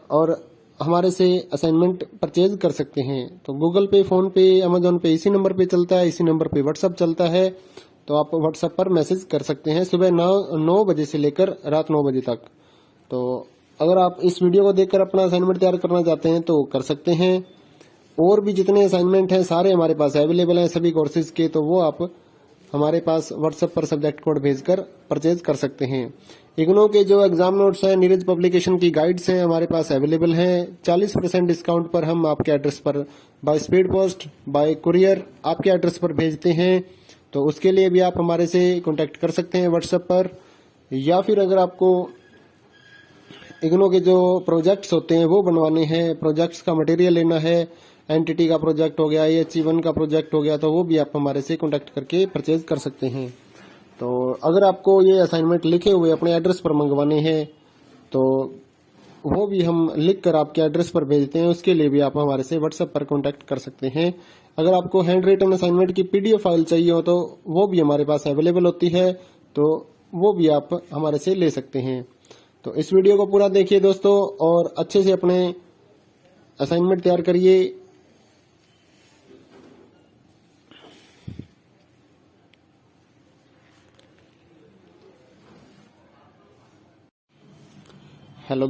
A: और हमारे से असाइनमेंट परचेज कर सकते हैं। तो गूगल पे, फोन पे, अमेजोन पे इसी नंबर पे चलता है, इसी नंबर पे व्हाट्सएप चलता है। तो आप व्हाट्सएप पर मैसेज कर सकते हैं सुबह 9 बजे से लेकर रात 9 बजे तक। तो अगर आप इस वीडियो को देखकर अपना असाइनमेंट तैयार करना चाहते हैं तो कर सकते हैं। और भी जितने असाइनमेंट हैं सारे हमारे पास अवेलेबल हैं सभी कोर्सेज के, तो वो आप हमारे पास व्हाट्सएप पर सब्जेक्ट कोड भेजकर परचेज कर सकते हैं। इग्नो के जो एग्जाम नोट्स हैं, नीरज पब्लिकेशन की गाइड्स हैं हमारे पास अवेलेबल हैं। 40% डिस्काउंट पर हम आपके एड्रेस पर by speed post, bye courier आपके एड्रेस पर भेजते हैं। तो उसके लिए भी आप हमारे से कांटेक्ट कर सकते हैं व्हाट्सएप पर। या फिर अगर आपको इग्नो के जो प्रोजेक्ट्स होते हैं वो बनवाने हैं, प्रोजेक्ट्स का मटेरियल लेना है, एनटीटी का प्रोजेक्ट हो गया, AHE1 का प्रोजेक्ट हो गया, तो वो भी आप हमारे से कांटेक्ट करके परचेज कर सकते हैं। तो अगर आपको ये असाइनमेंट लिखे हुए अपने एड्रेस पर मंगवाने हैं तो वो भी हम लिख कर आपके एड्रेस पर भेजते हैं। उसके लिए भी आप हमारे से व्हाट्सएप पर कांटेक्ट कर सकते हैं। अगर आपको हैंड रिटन असाइनमेंट की PDF फाइल चाहिए हो तो वो भी हमारे पास अवेलेबल होती है, तो वो भी आप हमारे से ले सकते हैं। तो इस वीडियो को पूरा देखिए दोस्तों और अच्छे से अपने असाइनमेंट तैयार करिए। हेलो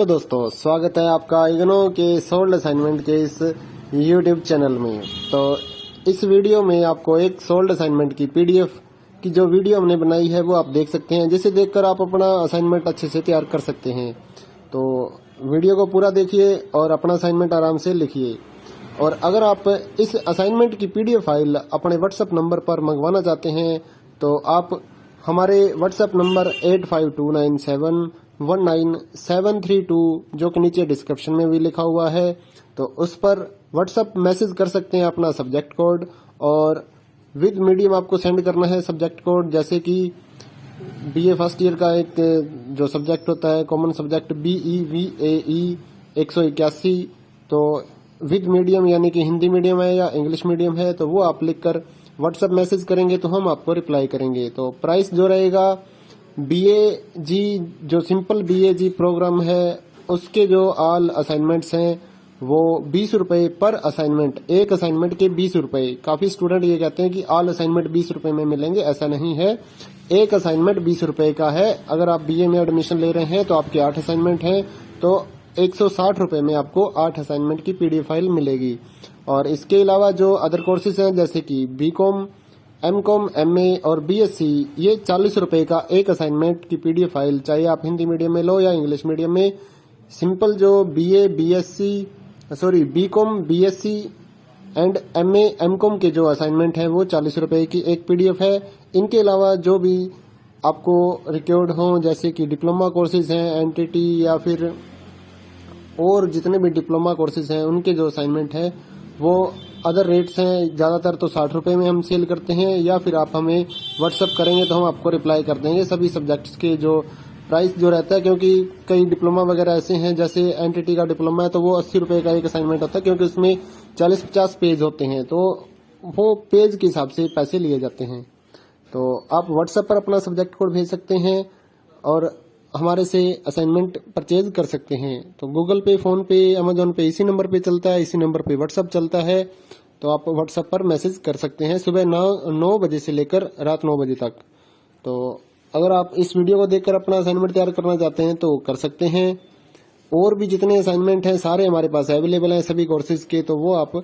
A: दोस्तों, स्वागत है आपका इग्नो के सोल्ड असाइनमेंट के इस YouTube चैनल में। तो इस वीडियो में आपको एक सोल्ड असाइनमेंट की PDF की जो वीडियो हमने बनाई है वो आप देख सकते हैं, जिसे देखकर आप अपना असाइनमेंट अच्छे से तैयार कर सकते हैं। तो वीडियो को पूरा देखिए और अपना असाइनमेंट आराम से लिखिए। और अगर आप इस असाइनमेंट की PDF फाइल अपने व्हाट्सएप नंबर पर मंगवाना चाहते हैं तो आप हमारे व्हाट्सएप नंबर 8529719732 जो कि नीचे डिस्क्रिप्शन में भी लिखा हुआ है, तो उस पर व्हाट्सएप मैसेज कर सकते हैं अपना सब्जेक्ट कोड, और विद मीडियम आपको सेंड करना है सब्जेक्ट कोड। जैसे कि BA फर्स्ट ईयर का एक जो सब्जेक्ट होता है कॉमन सब्जेक्ट BEVAE 181, तो विद मीडियम यानी कि हिंदी मीडियम है या इंग्लिश मीडियम है, तो वो आप लिखकर व्हाट्सएप मैसेज करेंगे तो हम आपको रिप्लाई करेंगे। तो प्राइस जो रहेगा BAG जो सिंपल BAG प्रोग्राम है उसके जो ऑल असाइनमेंट्स हैं वो 20 रुपए पर असाइनमेंट, एक असाइनमेंट के 20 रुपए। काफी स्टूडेंट ये कहते हैं कि ऑल असाइनमेंट 20 रुपए में मिलेंगे, ऐसा नहीं है। एक असाइनमेंट 20 रुपए का है। अगर आप BA में एडमिशन ले रहे हैं तो आपके 8 असाइनमेंट हैं, तो 160 रुपए में आपको 8 असाइनमेंट की PDF फाइल मिलेगी। और इसके अलावा जो अदर कोर्सेज हैं जैसे कि BCom, MCom, MA और BSc, ये 40 रुपए का एक असाइनमेंट की PDF फाइल, चाहे आप हिंदी मीडियम में लो या इंग्लिश मीडियम में। सिंपल जो BCom, BSc and MA, MCom के जो असाइनमेंट है वो 40 रुपए की एक PDF है। इनके अलावा जो भी आपको रिक्वायर्ड हो जैसे कि डिप्लोमा कोर्सेज हैं, NTT या फिर और जितने भी डिप्लोमा कोर्सेज हैं उनके जो असाइनमेंट है वो अदर रेट्स हैं। ज्यादातर तो 60 रुपए में हम सेल करते हैं, या फिर आप हमें व्हाट्सएप करेंगे तो हम आपको रिप्लाई कर देंगे सभी सब्जेक्ट्स के जो प्राइस जो रहता है। क्योंकि कई डिप्लोमा वगैरह ऐसे हैं, जैसे NTT का डिप्लोमा है तो वो 80 रुपए का एक असाइनमेंट होता है, क्योंकि उसमें 40-50 पेज होते हैं, तो वो पेज के हिसाब से पैसे लिए जाते हैं। तो आप व्हाट्सएप पर अपना सब्जेक्ट कोड भेज सकते हैं और हमारे से असाइनमेंट परचेज कर सकते हैं। तो गूगल पे, फोन पे, अमेजोन पे इसी नंबर पे चलता है, इसी नंबर पे व्हाट्सएप चलता है। तो आप व्हाट्सएप पर मैसेज कर सकते हैं सुबह 9 बजे से लेकर रात 9 बजे तक। तो अगर आप इस वीडियो को देखकर अपना असाइनमेंट तैयार करना चाहते हैं तो कर सकते हैं। और भी जितने असाइनमेंट हैं सारे हमारे पास अवेलेबल हैं सभी कोर्सेज के, तो वो आप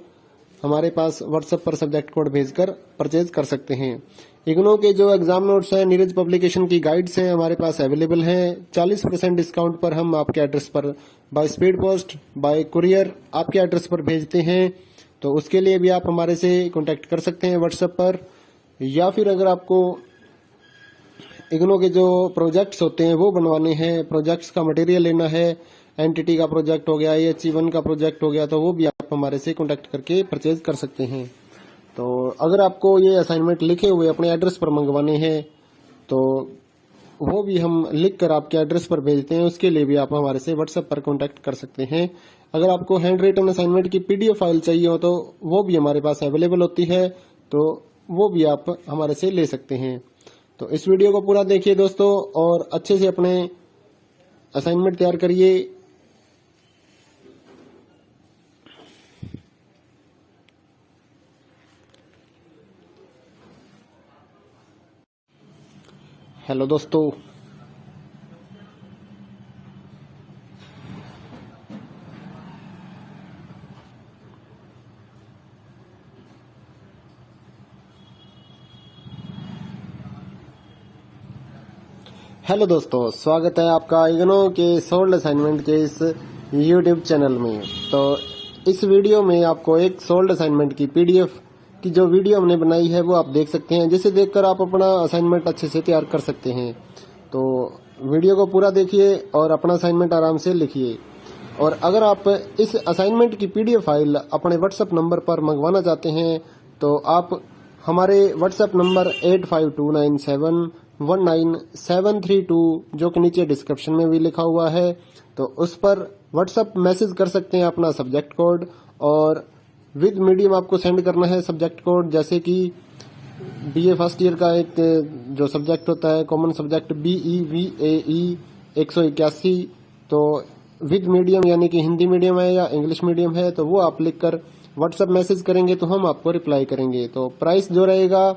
A: हमारे पास व्हाट्सएप पर सब्जेक्ट कोड भेजकर परचेज कर सकते हैं। इग्नो के जो एग्जाम नोट्स हैं, नीरज पब्लिकेशन की गाइड्स हैं हमारे पास अवेलेबल हैं। 40% डिस्काउंट पर हम आपके एड्रेस पर by speed post, bye courier आपके एड्रेस पर भेजते हैं। तो उसके लिए भी आप हमारे से कांटेक्ट कर सकते हैं व्हाट्सएप पर। या फिर अगर आपको इग्नो के जो प्रोजेक्ट्स होते हैं वो बनवाने हैं, प्रोजेक्ट्स का मटेरियल लेना है, एनटीटी का प्रोजेक्ट हो गया, AHE1 का प्रोजेक्ट हो गया, तो वो भी आप हमारे से कांटेक्ट करके परचेज कर सकते हैं। तो अगर आपको ये असाइनमेंट लिखे हुए अपने एड्रेस पर मंगवाने हैं तो वो भी हम लिख कर आपके एड्रेस पर भेजते हैं। उसके लिए भी आप हमारे से व्हाट्सएप पर कांटेक्ट कर सकते हैं। अगर आपको हैंड रिटन असाइनमेंट की पीडीएफ फाइल चाहिए हो तो वो भी हमारे पास अवेलेबल होती है, तो वो भी आप हमारे से ले सकते हैं। तो इस वीडियो को पूरा देखिए दोस्तों और अच्छे से अपने असाइनमेंट तैयार करिए। हेलो दोस्तों, स्वागत है आपका इग्नो के सोल्ड असाइनमेंट के इस यूट्यूब चैनल में। तो इस वीडियो में आपको एक सोल्ड असाइनमेंट की पीडीएफ की जो वीडियो हमने बनाई है वो आप देख सकते हैं, जिसे देखकर आप अपना असाइनमेंट अच्छे से तैयार कर सकते हैं। तो वीडियो को पूरा देखिए और अपना असाइनमेंट आराम से लिखिए। और अगर आप इस असाइनमेंट की पीडीएफ फाइल अपने व्हाट्सएप नंबर पर मंगवाना चाहते हैं तो आप हमारे व्हाट्सएप नंबर 8529719732 जो कि नीचे डिस्क्रिप्शन में भी लिखा हुआ है, तो उस पर व्हाट्सएप मैसेज कर सकते हैं अपना सब्जेक्ट कोड, और विद मीडियम आपको सेंड करना है सब्जेक्ट कोड। जैसे कि बीए फर्स्ट ईयर का एक जो सब्जेक्ट होता है कॉमन सब्जेक्ट BEVAE 181, तो विद मीडियम यानी कि हिंदी मीडियम है या इंग्लिश मीडियम है तो वो आप लिखकर व्हाट्सएप मैसेज करेंगे तो हम आपको रिप्लाई करेंगे। तो प्राइस जो रहेगा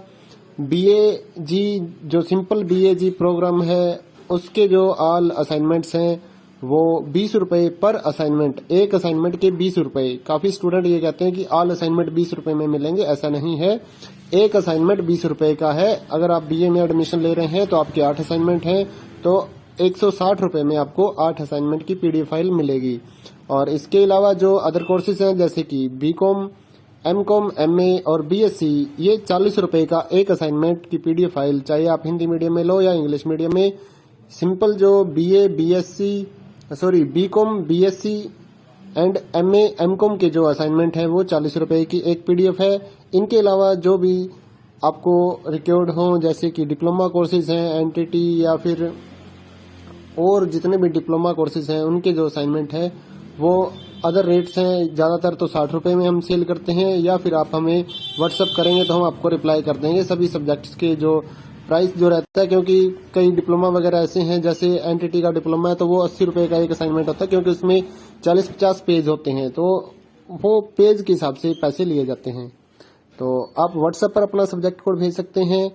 A: BAG जो सिंपल BAG प्रोग्राम है उसके जो ऑल असाइनमेंट्स हैं वो 20 रुपए पर असाइनमेंट, एक असाइनमेंट के 20 रुपए। काफी स्टूडेंट ये कहते हैं कि ऑल असाइनमेंट 20 रुपए में मिलेंगे, ऐसा नहीं है। एक असाइनमेंट 20 रुपए का है। अगर आप BA में एडमिशन ले रहे हैं तो आपके 8 असाइनमेंट हैं तो 160 रुपए में आपको 8 असाइनमेंट की पीडीएफ फाइल मिलेगी। और इसके अलावा जो अदर कोर्सेज हैं जैसे कि BCom, MCom, MA और BSc, ये 40 रुपए का एक असाइनमेंट की पीडीएफ फाइल, चाहे आप हिंदी मीडियम में लो या इंग्लिश मीडियम में। सिंपल जो BCom, BSc and MA, MCom के जो असाइनमेंट है वो 40 रुपए की एक पीडीएफ है। इनके अलावा जो भी आपको रिक्वायर्ड हो जैसे कि डिप्लोमा कोर्सेज हैं, एनटीटी या फिर और जितने भी डिप्लोमा कोर्सेज हैं उनके जो असाइनमेंट है वो अदर रेट्स हैं। ज्यादातर तो 60 रुपए में हम सेल करते हैं, या फिर आप हमें व्हाट्सएप करेंगे तो हम आपको रिप्लाई कर देंगे सभी सब्जेक्ट्स के जो प्राइस जो रहता है। क्योंकि कई डिप्लोमा वगैरह ऐसे हैं, जैसे एनटीटी का डिप्लोमा है तो वो 80 रुपए का एक असाइनमेंट होता है, क्योंकि उसमें 40-50 पेज होते हैं तो वो पेज के हिसाब से पैसे लिए जाते हैं। तो आप व्हाट्सएप पर अपना सब्जेक्ट कोड भेज सकते हैं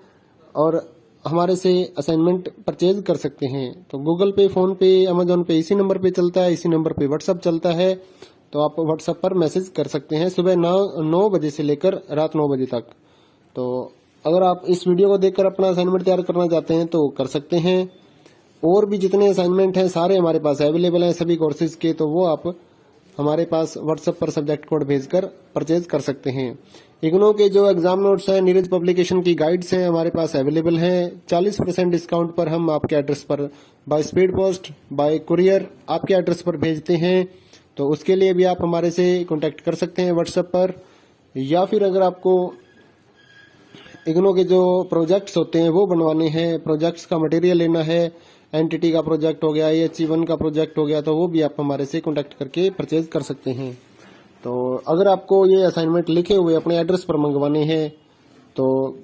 A: और हमारे से असाइनमेंट परचेज कर सकते हैं। तो गूगल पे, फोन पे, अमेजोन पे इसी नंबर पे चलता है, इसी नंबर पे व्हाट्सएप चलता है। तो आप व्हाट्सएप पर मैसेज कर सकते हैं सुबह 9 बजे से लेकर रात 9 बजे तक। तो अगर आप इस वीडियो को देखकर अपना असाइनमेंट तैयार करना चाहते हैं तो कर सकते हैं। और भी जितने असाइनमेंट हैं सारे हमारे पास अवेलेबल हैं सभी कोर्सेज के, तो वो आप हमारे पास व्हाट्सएप पर सब्जेक्ट कोड भेजकर परचेज कर सकते हैं। इग्नो के जो एग्जाम नोट्स हैं, नीरज पब्लिकेशन की गाइड्स हैं हमारे पास अवेलेबल हैं। 40% डिस्काउंट पर हम आपके एड्रेस पर by speed post, bye courier आपके एड्रेस पर भेजते हैं। तो उसके लिए भी आप हमारे से कांटेक्ट कर सकते हैं व्हाट्सएप पर, या फिर अगर आपको इग्नो के जो प्रोजेक्ट्स होते हैं वो बनवाने हैं, प्रोजेक्ट्स का मटेरियल लेना है, एनटीटी का प्रोजेक्ट हो गया, AHE1 का प्रोजेक्ट हो गया, तो वो भी आप हमारे से कांटेक्ट करके परचेज कर सकते हैं। तो अगर आपको ये असाइनमेंट लिखे हुए अपने एड्रेस पर मंगवाने हैं तो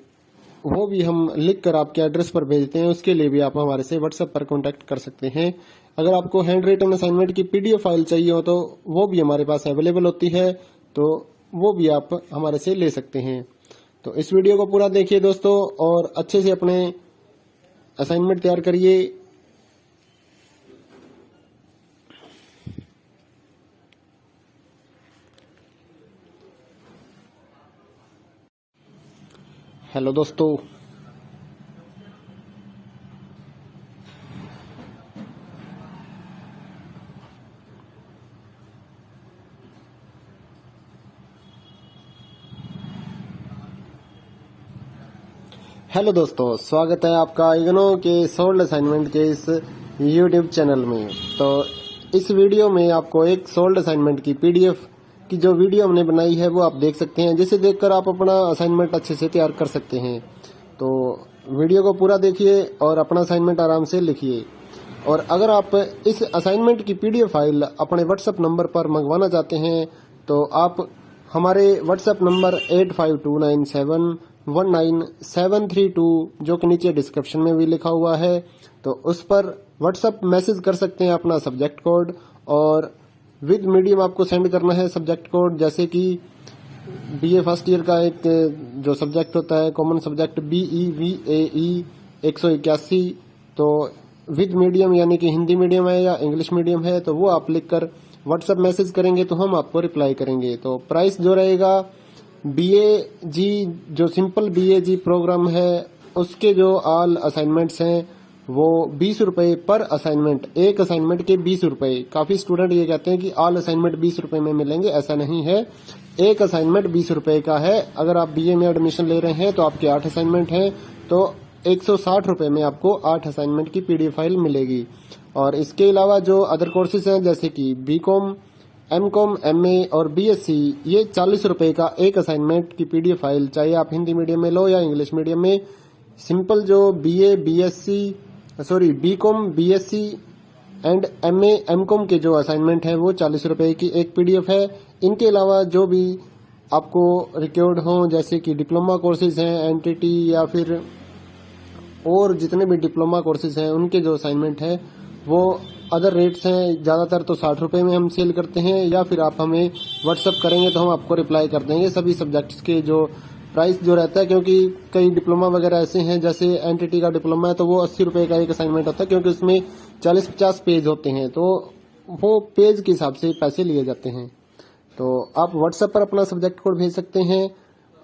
A: वो भी हम लिख कर आपके एड्रेस पर भेजते हैं। उसके लिए भी आप हमारे से व्हाट्सएप पर कांटेक्ट कर सकते हैं। अगर आपको हैंड रिटन असाइनमेंट की पीडीएफ फाइल चाहिए हो तो वो भी हमारे पास अवेलेबल होती है, तो वो भी आप हमारे से ले सकते हैं। तो इस वीडियो को पूरा देखिए दोस्तों और अच्छे से अपने असाइनमेंट तैयार करिए। हेलो दोस्तों, स्वागत है आपका इग्नो के सोल्ड असाइनमेंट के इस यूट्यूब चैनल में। तो इस वीडियो में आपको एक सोल्ड असाइनमेंट की पीडीएफ की जो वीडियो हमने बनाई है वो आप देख सकते हैं, जिसे देखकर आप अपना असाइनमेंट अच्छे से तैयार कर सकते हैं। तो वीडियो को पूरा देखिए और अपना असाइनमेंट आराम से लिखिए। और अगर आप इस असाइनमेंट की पीडीएफ फाइल अपने व्हाट्सएप नंबर पर मंगवाना चाहते हैं तो आप हमारे व्हाट्सएप नंबर 8529719732 जो कि नीचे डिस्क्रिप्शन में भी लिखा हुआ है, तो उस पर व्हाट्सएप मैसेज कर सकते हैं अपना सब्जेक्ट कोड, और विद मीडियम आपको सेंड करना है सब्जेक्ट कोड। जैसे कि बीए फर्स्ट ईयर का एक जो सब्जेक्ट होता है कॉमन सब्जेक्ट BEVAE 181, तो विद मीडियम यानी कि हिंदी मीडियम है या इंग्लिश मीडियम है, तो वो आप लिखकर व्हाट्सएप मैसेज करेंगे तो हम आपको रिप्लाई करेंगे। तो प्राइस जो रहेगा BAG जो सिंपल BAG प्रोग्राम है उसके जो ऑल असाइनमेंट्स हैं वो 20 रुपए पर असाइनमेंट, एक असाइनमेंट के 20 रुपए। काफी स्टूडेंट ये कहते हैं कि ऑल असाइनमेंट 20 रुपए में मिलेंगे, ऐसा नहीं है। एक असाइनमेंट 20 रुपए का है। अगर आप BA में एडमिशन ले रहे हैं तो आपके 8 असाइनमेंट हैं, तो 160 रुपए में आपको 8 असाइनमेंट की पीडीएफ फाइल मिलेगी। और इसके अलावा जो अदर कोर्सेज हैं जैसे कि BCom, MCom, MA और BSc, ये 40 रुपए का एक असाइनमेंट की पीडीएफ फाइल, चाहे आप हिंदी मीडियम में लो या इंग्लिश मीडियम में। सिंपल जो BCom, BSc and MA, MCom के जो असाइनमेंट है वो 40 रुपए की एक पीडीएफ है। इनके अलावा जो भी आपको रिक्वायर्ड हो जैसे कि डिप्लोमा कोर्सेज हैं, NTT या फिर और जितने भी डिप्लोमा कोर्सेज हैं उनके जो असाइनमेंट है वो अदर रेट्स हैं। ज्यादातर तो 60 रुपए में हम सेल करते हैं, या फिर आप हमें व्हाट्सअप करेंगे तो हम आपको रिप्लाई कर देंगे सभी सब्जेक्ट्स के जो प्राइस जो रहता है। क्योंकि कई डिप्लोमा वगैरह ऐसे हैं, जैसे NTT का डिप्लोमा है तो वो 80 रुपए का एक असाइनमेंट होता है, क्योंकि उसमें 40-50 पेज होते हैं, तो वो पेज के हिसाब से पैसे लिए जाते हैं। तो आप व्हाट्सएप पर अपना सब्जेक्ट कोड भेज सकते हैं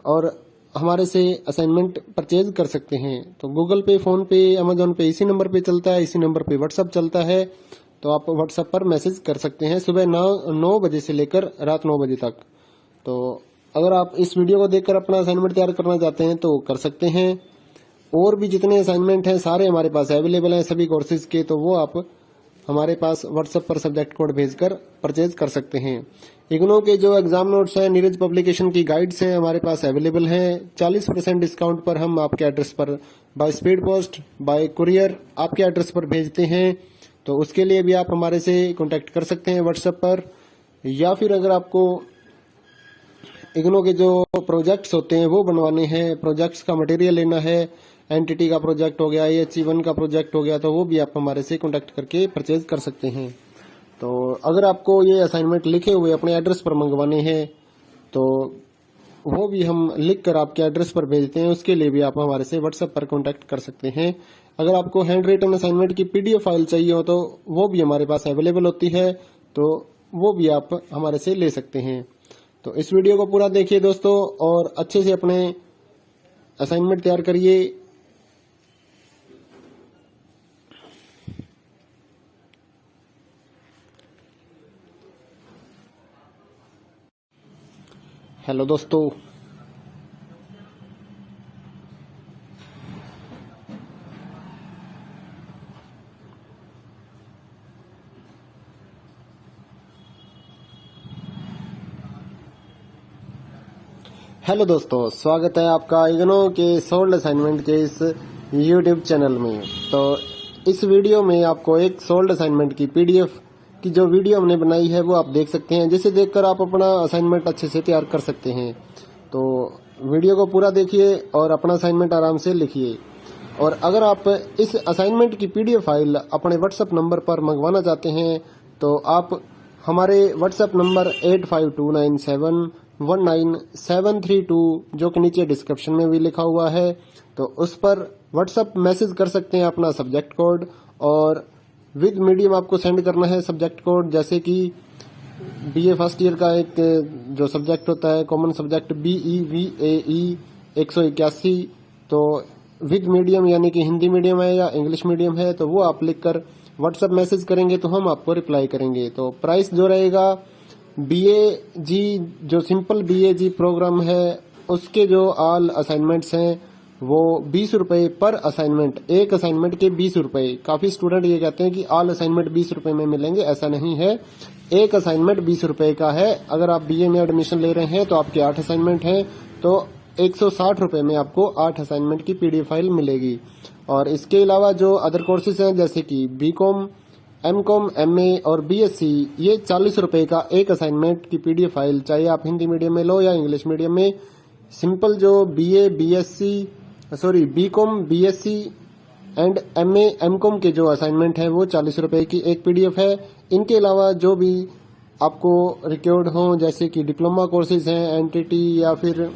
A: और हमारे से असाइनमेंट परचेज कर सकते हैं। तो गूगल पे, फोन पे, अमेजोन पे इसी नंबर पे चलता है, इसी नंबर पे व्हाट्सएप चलता है। तो आप व्हाट्सएप पर मैसेज कर सकते हैं सुबह 9 बजे से लेकर रात 9 बजे तक। तो अगर आप इस वीडियो को देखकर अपना असाइनमेंट तैयार करना चाहते हैं तो कर सकते हैं। और भी जितने असाइनमेंट हैं सारे हमारे पास अवेलेबल हैं सभी कोर्सेज के, तो वो आप हमारे पास व्हाट्सएप पर सब्जेक्ट कोड भेजकर परचेज कर सकते हैं। इग्नो के जो एग्जाम नोट्स हैं, नीरज पब्लिकेशन की गाइड्स हैं हमारे पास अवेलेबल हैं। 40% डिस्काउंट पर हम आपके एड्रेस पर by speed post, bye courier आपके एड्रेस पर भेजते हैं। तो उसके लिए भी आप हमारे से कांटेक्ट कर सकते हैं व्हाट्सएप पर। या फिर अगर आपको इग्नो के जो प्रोजेक्ट्स होते हैं वो बनवाने हैं, प्रोजेक्ट्स का मटेरियल लेना है, NTT का प्रोजेक्ट हो गया, AHE1 का प्रोजेक्ट हो गया, तो वो भी आप हमारे से कांटेक्ट करके परचेज कर सकते हैं। तो अगर आपको ये असाइनमेंट लिखे हुए अपने एड्रेस पर मंगवाने हैं तो वो भी हम लिख कर आपके एड्रेस पर भेजते हैं, उसके लिए भी आप हमारे से व्हाट्सएप पर कांटेक्ट कर सकते हैं। अगर आपको हैंड रिटन असाइनमेंट की पीडीएफ फाइल चाहिए हो तो वो भी हमारे पास अवेलेबल होती है, तो वो भी आप हमारे से ले सकते हैं। तो इस वीडियो को पूरा देखिए दोस्तों और अच्छे से अपने असाइनमेंट तैयार करिए। हेलो दोस्तों, स्वागत है आपका इग्नो के सोल्ड असाइनमेंट के इस यूट्यूब चैनल में। तो इस वीडियो में आपको एक सोल्ड असाइनमेंट की पीडीएफ की जो वीडियो हमने बनाई है वो आप देख सकते हैं, जिसे देखकर आप अपना असाइनमेंट अच्छे से तैयार कर सकते हैं। तो वीडियो को पूरा देखिए और अपना असाइनमेंट आराम से लिखिए। और अगर आप इस असाइनमेंट की पीडीएफ फाइल अपने व्हाट्सएप नंबर पर मंगवाना चाहते हैं तो आप हमारे व्हाट्सएप नंबर 8529719732 जो कि नीचे डिस्क्रिप्शन में भी लिखा हुआ है, तो उस पर व्हाट्सएप मैसेज कर सकते हैं अपना सब्जेक्ट कोड, और विद मीडियम आपको सेंड करना है सब्जेक्ट कोड। जैसे कि BA फर्स्ट ईयर का एक जो सब्जेक्ट होता है कॉमन सब्जेक्ट BEVAE 181, तो विद मीडियम यानी कि हिंदी मीडियम है या इंग्लिश मीडियम है, तो वो आप लिखकर व्हाट्सएप मैसेज करेंगे तो हम आपको रिप्लाई करेंगे। तो प्राइस जो रहेगा BAG जो सिंपल BAG प्रोग्राम है उसके जो ऑल असाइनमेंट्स हैं वो 20 रुपए पर असाइनमेंट, एक असाइनमेंट के 20 रुपए। काफी स्टूडेंट ये कहते हैं कि ऑल असाइनमेंट 20 रुपए में मिलेंगे, ऐसा नहीं है। एक असाइनमेंट 20 रुपए का है। अगर आप BA में एडमिशन ले रहे हैं तो आपके 8 असाइनमेंट हैं, तो 160 में आपको 8 असाइनमेंट की पीडीएफ फाइल मिलेगी। और इसके अलावा जो अदर कोर्सेज हैं जैसे कि बीकॉम, एमकॉम, एमए और बीएससी, ये 40 रुपए का एक असाइनमेंट की पीडीएफ फाइल, चाहे आप हिंदी मीडियम में लो या इंग्लिश मीडियम में। सिंपल जो BCom, BSc and MA, MCom के जो असाइनमेंट है वो 40 रुपए की एक पीडीएफ है। इनके अलावा जो भी आपको रिक्वायर्ड हो जैसे कि डिप्लोमा कोर्सेज हैं, एनटीटी या फिर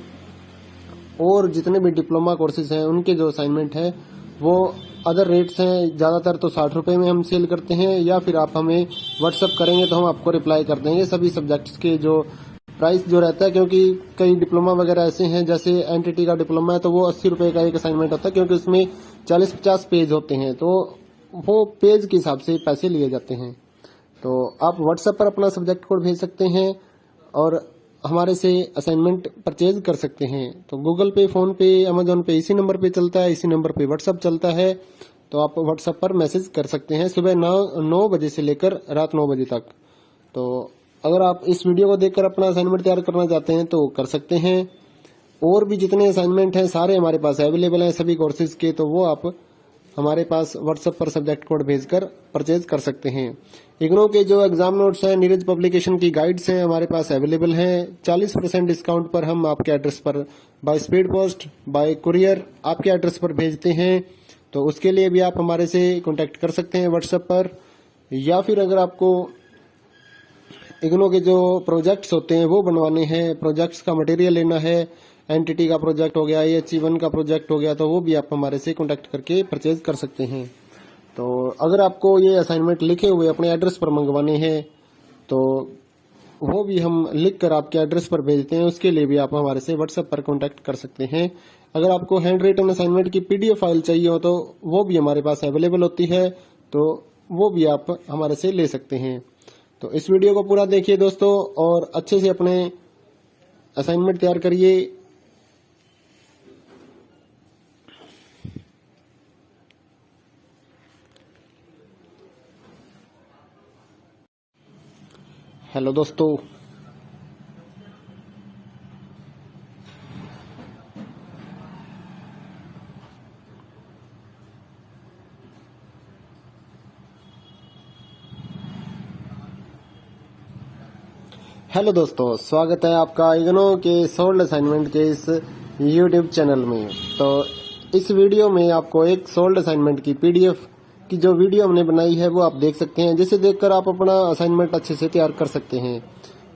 A: और जितने भी डिप्लोमा कोर्सेज हैं उनके जो असाइनमेंट है वो अदर रेट्स हैं। ज़्यादातर तो 60 रुपए में हम सेल करते हैं, या फिर आप हमें व्हाट्सअप करेंगे तो हम आपको रिप्लाई कर देंगे सभी सब्जेक्ट्स के जो प्राइस जो रहता है। क्योंकि कई डिप्लोमा वगैरह ऐसे हैं, जैसे एनटीटी का डिप्लोमा है तो वो 80 रुपए का एक असाइनमेंट होता है, क्योंकि उसमें 40-50 पेज होते हैं, तो वो पेज के हिसाब से पैसे लिए जाते हैं। तो आप व्हाट्सएप पर अपना सब्जेक्ट कोड भेज सकते हैं और हमारे से असाइनमेंट परचेज कर सकते हैं। तो गूगल पे, फोन पे, अमेजोन पे इसी नंबर पे चलता है, इसी नंबर पे व्हाट्सएप चलता है। तो आप व्हाट्सएप पर मैसेज कर सकते हैं सुबह 9 बजे से लेकर रात 9 बजे तक। तो अगर आप इस वीडियो को देखकर अपना असाइनमेंट तैयार करना चाहते हैं तो कर सकते हैं। और भी जितने असाइनमेंट हैं सारे हमारे पास अवेलेबल हैं सभी कोर्सेज के, तो वो आप हमारे पास व्हाट्सएप पर सब्जेक्ट कोड भेजकर परचेज कर सकते हैं। इग्नो के जो एग्जाम नोट्स हैं, नीरज पब्लिकेशन की गाइड्स हैं हमारे पास अवेलेबल हैं। 40% डिस्काउंट पर हम आपके एड्रेस पर by speed post, bye courier आपके एड्रेस पर भेजते हैं। तो उसके लिए भी आप हमारे से कांटेक्ट कर सकते हैं व्हाट्सएप पर। या फिर अगर आपको इग्नो के जो प्रोजेक्ट्स होते हैं वो बनवाने हैं, प्रोजेक्ट्स का मटेरियल लेना है, एनटीटी का प्रोजेक्ट हो गया, AHE1 का प्रोजेक्ट हो गया, तो वो भी आप हमारे से कांटेक्ट करके परचेज कर सकते हैं। तो अगर आपको ये असाइनमेंट लिखे हुए अपने एड्रेस पर मंगवाने हैं तो वो भी हम लिख कर आपके एड्रेस पर भेजते हैं, उसके लिए भी आप हमारे से व्हाट्सएप पर कांटेक्ट कर सकते हैं। अगर आपको हैंड रिटन असाइनमेंट की पीडीएफ फाइल चाहिए हो तो वो भी हमारे पास अवेलेबल होती है, तो वो भी आप हमारे से ले सकते हैं। तो इस वीडियो को पूरा देखिए दोस्तों और अच्छे से अपने असाइनमेंट तैयार करिए। हेलो दोस्तों, स्वागत है आपका इग्नो के सोल्ड असाइनमेंट के इस यूट्यूब चैनल में। तो इस वीडियो में आपको एक सोल्ड असाइनमेंट की पीडीएफ की जो वीडियो हमने बनाई है वो आप देख सकते हैं, जिसे देखकर आप अपना असाइनमेंट अच्छे से तैयार कर सकते हैं।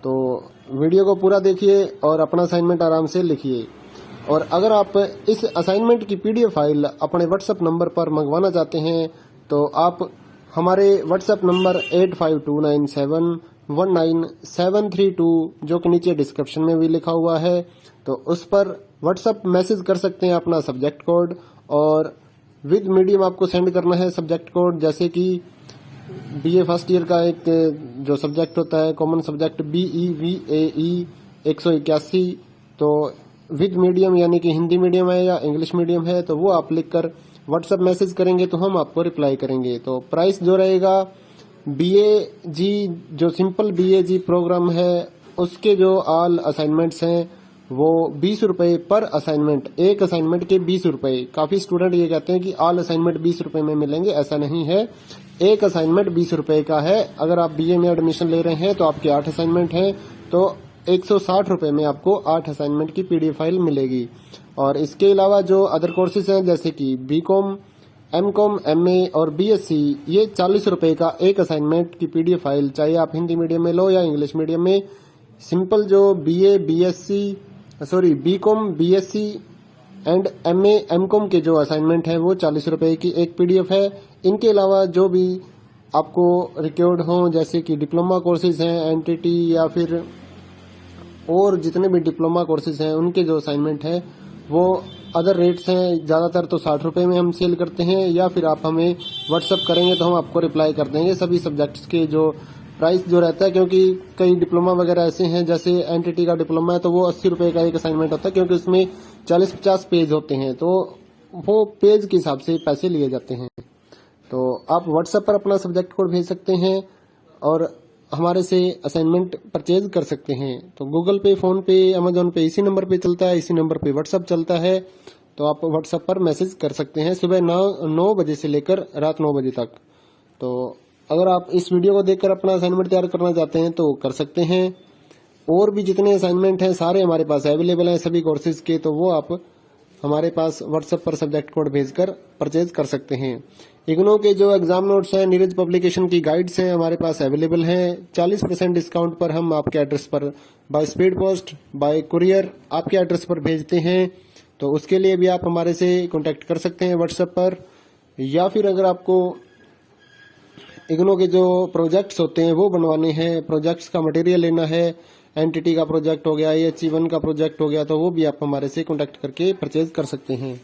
A: तो वीडियो को पूरा देखिए और अपना असाइनमेंट आराम से लिखिए। और अगर आप इस असाइनमेंट की पीडीएफ फाइल अपने व्हाट्सएप नंबर पर मंगवाना चाहते हैं तो आप हमारे व्हाट्सएप नंबर 8529719732 जो कि नीचे डिस्क्रिप्शन में भी लिखा हुआ है, तो उस पर व्हाट्सएप मैसेज कर सकते हैं अपना सब्जेक्ट कोड, और विद मीडियम आपको सेंड करना है सब्जेक्ट कोड। जैसे कि बीए फर्स्ट ईयर का एक जो सब्जेक्ट होता है कॉमन सब्जेक्ट BEVAE 181, तो विद मीडियम यानी कि हिंदी मीडियम है या इंग्लिश मीडियम है तो वो आप लिखकर व्हाट्सएप मैसेज करेंगे तो हम आपको रिप्लाई करेंगे। तो प्राइस जो रहेगा BAG जो सिंपल BAG प्रोग्राम है उसके जो ऑल असाइनमेंट्स हैं वो 20 रुपए पर असाइनमेंट, एक असाइनमेंट के 20 रुपए। काफी स्टूडेंट ये कहते हैं कि ऑल असाइनमेंट 20 रुपए में मिलेंगे, ऐसा नहीं है। एक असाइनमेंट 20 रुपए का है। अगर आप BA में एडमिशन ले रहे हैं तो आपके 8 असाइनमेंट हैं, तो 160 रुपए में आपको 8 असाइनमेंट की पीडीएफ फाइल मिलेगी। और इसके अलावा जो अदर कोर्सेज हैं जैसे कि बीकॉम, एमकॉम, MA और BSc, ये 40 रुपए का एक असाइनमेंट की पीडीएफ फाइल, चाहे आप हिंदी मीडियम में लो या इंग्लिश मीडियम में। सिंपल जो BCom, BSc and MA, MCom के जो असाइनमेंट है वो 40 रुपए की एक पीडीएफ है। इनके अलावा जो भी आपको रिक्वायर्ड हो जैसे कि डिप्लोमा कोर्सेज हैं, एनटीटी या फिर और जितने भी डिप्लोमा कोर्सेज हैं उनके जो असाइनमेंट है वो अदर रेट्स हैं। ज़्यादातर तो 60 रुपए में हम सेल करते हैं, या फिर आप हमें व्हाट्सएप करेंगे तो हम आपको रिप्लाई कर देंगे सभी सब्जेक्ट्स के जो प्राइस जो रहता है। क्योंकि कई डिप्लोमा वगैरह ऐसे हैं, जैसे एनटीटी का डिप्लोमा है तो वो 80 रुपए का एक असाइनमेंट होता है, क्योंकि उसमें 40-50 पेज होते हैं, तो वो पेज के हिसाब से पैसे लिए जाते हैं। तो आप व्हाट्सएप पर अपना सब्जेक्ट कोड भेज सकते हैं और हमारे से असाइनमेंट परचेज कर सकते हैं। तो गूगल पे, फोन पे, अमेजोन पे इसी नंबर पे चलता है, इसी नंबर पे व्हाट्सअप चलता है। तो आप व्हाट्सएप पर मैसेज कर सकते हैं सुबह 9 बजे से लेकर रात 9 बजे तक। तो अगर आप इस वीडियो को देखकर अपना असाइनमेंट तैयार करना चाहते हैं तो कर सकते हैं। और भी जितने असाइनमेंट हैं सारे हमारे पास अवेलेबल हैं सभी कोर्सेज के, तो वो आप हमारे पास व्हाट्सएप पर सब्जेक्ट कोड भेजकर परचेज कर सकते हैं। इग्नो के जो एग्जाम नोट्स हैं, नीरज पब्लिकेशन की गाइड्स हैं हमारे पास अवेलेबल हैं। 40% डिस्काउंट पर हम आपके एड्रेस पर by speed post, bye courier आपके एड्रेस पर भेजते हैं। तो उसके लिए भी आप हमारे से कांटेक्ट कर सकते हैं व्हाट्सएप पर। या फिर अगर आपको इग्नो के जो प्रोजेक्ट्स होते हैं वो बनवाने हैं, प्रोजेक्ट्स का मटेरियल लेना है, एनटीटी का प्रोजेक्ट हो गया, HE1 का प्रोजेक्ट हो गया, तो वो भी आप हमारे से कांटेक्ट करके परचेज कर सकते हैं।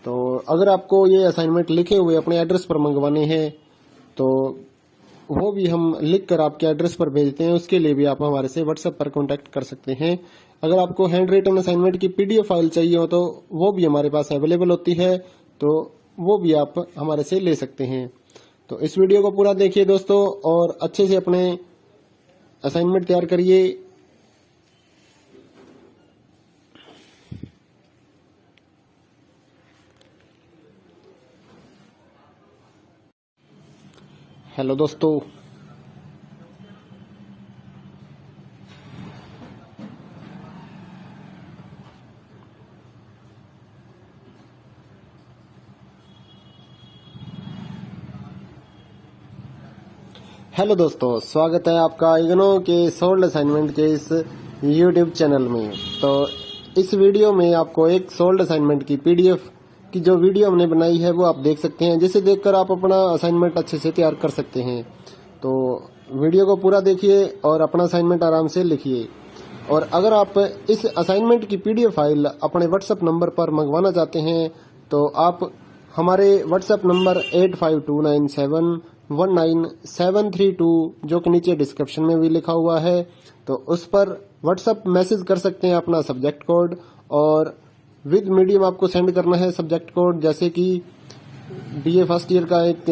A: तो अगर आपको ये असाइनमेंट लिखे हुए अपने एड्रेस पर मंगवाने हैं तो वो भी हम लिख कर आपके एड्रेस पर भेजते हैं। उसके लिए भी आप हमारे से व्हाट्सएप पर कांटेक्ट कर सकते हैं। अगर आपको हैंड रिटन असाइनमेंट की PDF फाइल चाहिए हो तो वो भी हमारे पास अवेलेबल होती है, तो वो भी आप हमारे से ले सकते हैं। तो इस वीडियो को पूरा देखिए दोस्तों और अच्छे से अपने असाइनमेंट तैयार करिए। हेलो दोस्तों, स्वागत है आपका इग्नो के सोल्ड असाइनमेंट के इस YouTube चैनल में। तो इस वीडियो में आपको एक सोल्ड असाइनमेंट की PDF की जो वीडियो हमने बनाई है वो आप देख सकते हैं, जिसे देखकर आप अपना असाइनमेंट अच्छे से तैयार कर सकते हैं। तो वीडियो को पूरा देखिए और अपना असाइनमेंट आराम से लिखिए। और अगर आप इस असाइनमेंट की PDF फाइल अपने व्हाट्सएप नंबर पर मंगवाना चाहते हैं तो आप हमारे व्हाट्सएप नंबर 8529719732 जो कि नीचे डिस्क्रिप्शन में भी लिखा हुआ है, तो उस पर व्हाट्सएप मैसेज कर सकते हैं अपना सब्जेक्ट कोड, और विद मीडियम आपको सेंड करना है सब्जेक्ट कोड। जैसे कि BA फर्स्ट ईयर का एक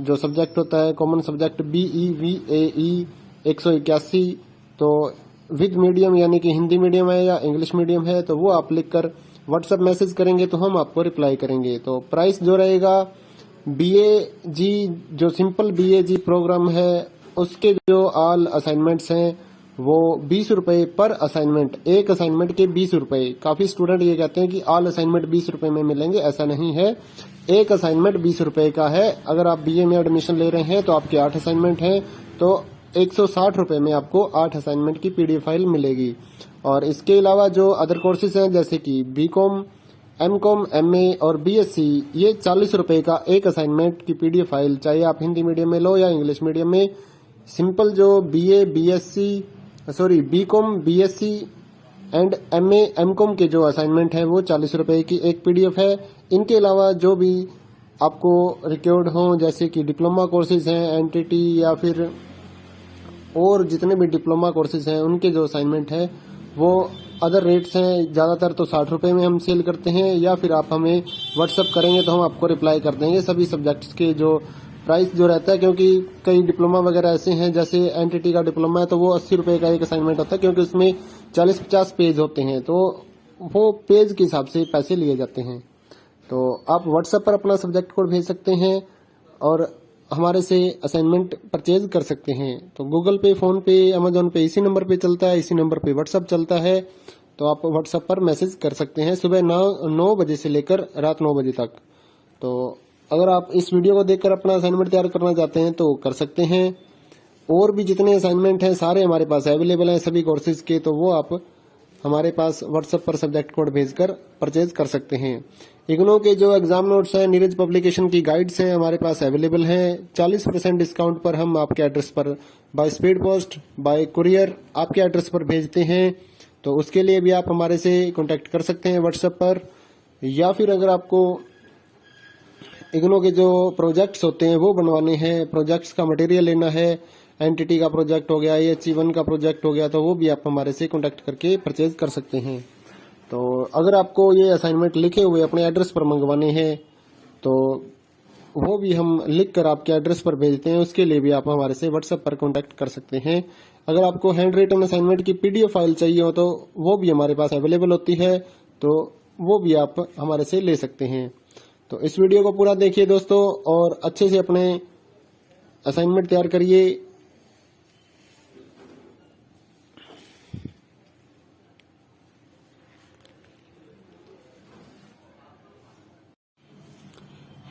A: जो सब्जेक्ट होता है कॉमन सब्जेक्ट BEVAE 181, तो विद मीडियम यानी कि हिंदी मीडियम है या इंग्लिश मीडियम है, तो वो आप लिखकर व्हाट्सएप मैसेज करेंगे तो हम आपको रिप्लाई करेंगे। तो प्राइस जो रहेगा BAG जो सिंपल BAG प्रोग्राम है उसके जो ऑल असाइनमेंट्स हैं वो 20 रुपए पर असाइनमेंट, एक असाइनमेंट के 20 रुपए। काफी स्टूडेंट ये कहते हैं कि ऑल असाइनमेंट 20 रुपए में मिलेंगे, ऐसा नहीं है। एक असाइनमेंट 20 रुपए का है। अगर आप BA में एडमिशन ले रहे हैं तो आपके 8 असाइनमेंट हैं, तो 160 रुपए में आपको 8 असाइनमेंट की PDF फाइल मिलेगी। और इसके अलावा जो अदर कोर्सेज हैं जैसे कि BCom, MCom, MA और BSc, ये 40 रुपए का एक असाइनमेंट की PDF फाइल, चाहे आप हिंदी मीडियम में लो या इंग्लिश मीडियम में। सिंपल जो BCom, BSc and MA, MCom के जो असाइनमेंट है वो 40 रुपए की एक PDF है। इनके अलावा जो भी आपको रिक्वायर्ड हो जैसे कि डिप्लोमा कोर्सेज हैं, NTT या फिर और जितने भी डिप्लोमा कोर्सेज हैं उनके जो असाइनमेंट है वो अदर रेट्स हैं। ज्यादातर तो 60 रुपए में हम सेल करते हैं, या फिर आप हमें व्हाट्सएप करेंगे तो हम आपको रिप्लाई कर देंगे सभी सब्जेक्ट्स के जो प्राइस जो रहता है। क्योंकि कई डिप्लोमा वगैरह ऐसे हैं, जैसे NTT का डिप्लोमा है तो वो 80 रुपए का एक असाइनमेंट होता है, क्योंकि उसमें 40-50 पेज होते हैं, तो वो पेज के हिसाब से पैसे लिए जाते हैं। तो आप व्हाट्सएप पर अपना सब्जेक्ट कोड भेज सकते हैं और हमारे से असाइनमेंट परचेज कर सकते हैं। तो गूगल पे, फोन पे, अमेजोन पे इसी नंबर पे चलता है, इसी नंबर पे व्हाट्सएप चलता है। तो आप व्हाट्सएप पर मैसेज कर सकते हैं सुबह 9 बजे से लेकर रात 9 बजे तक। तो अगर आप इस वीडियो को देखकर अपना असाइनमेंट तैयार करना चाहते हैं तो कर सकते हैं। और भी जितने असाइनमेंट हैं सारे हमारे पास अवेलेबल हैं सभी कोर्सेज के, तो वो आप हमारे पास व्हाट्सएप पर सब्जेक्ट कोड भेजकर परचेज कर सकते हैं। इग्नो के जो एग्जाम नोट्स हैं, नीरज पब्लिकेशन की गाइड्स हैं हमारे पास अवेलेबल हैं। 40% डिस्काउंट पर हम आपके एड्रेस पर by speed post, bye courier आपके एड्रेस पर भेजते हैं। तो उसके लिए भी आप हमारे से कांटेक्ट कर सकते हैं व्हाट्सएप पर। या फिर अगर आपको इग्नो के जो प्रोजेक्ट्स होते हैं वो बनवाने हैं, प्रोजेक्ट्स का मटेरियल लेना है, NTT का प्रोजेक्ट हो गया, HE1 का प्रोजेक्ट हो गया, तो वो भी आप हमारे से कांटेक्ट करके परचेज कर सकते हैं। तो अगर आपको ये असाइनमेंट लिखे हुए अपने एड्रेस पर मंगवाने हैं तो वो भी हम लिख कर आपके एड्रेस पर भेजते हैं। उसके लिए भी आप हमारे से व्हाट्सएप पर कांटेक्ट कर सकते हैं। अगर आपको हैंड रिटन असाइनमेंट की पीडीएफ फाइल चाहिए हो तो वो भी हमारे पास अवेलेबल होती है, तो वो भी आप हमारे से ले सकते हैं। तो इस वीडियो को पूरा देखिए दोस्तों और अच्छे से अपने असाइनमेंट तैयार करिए।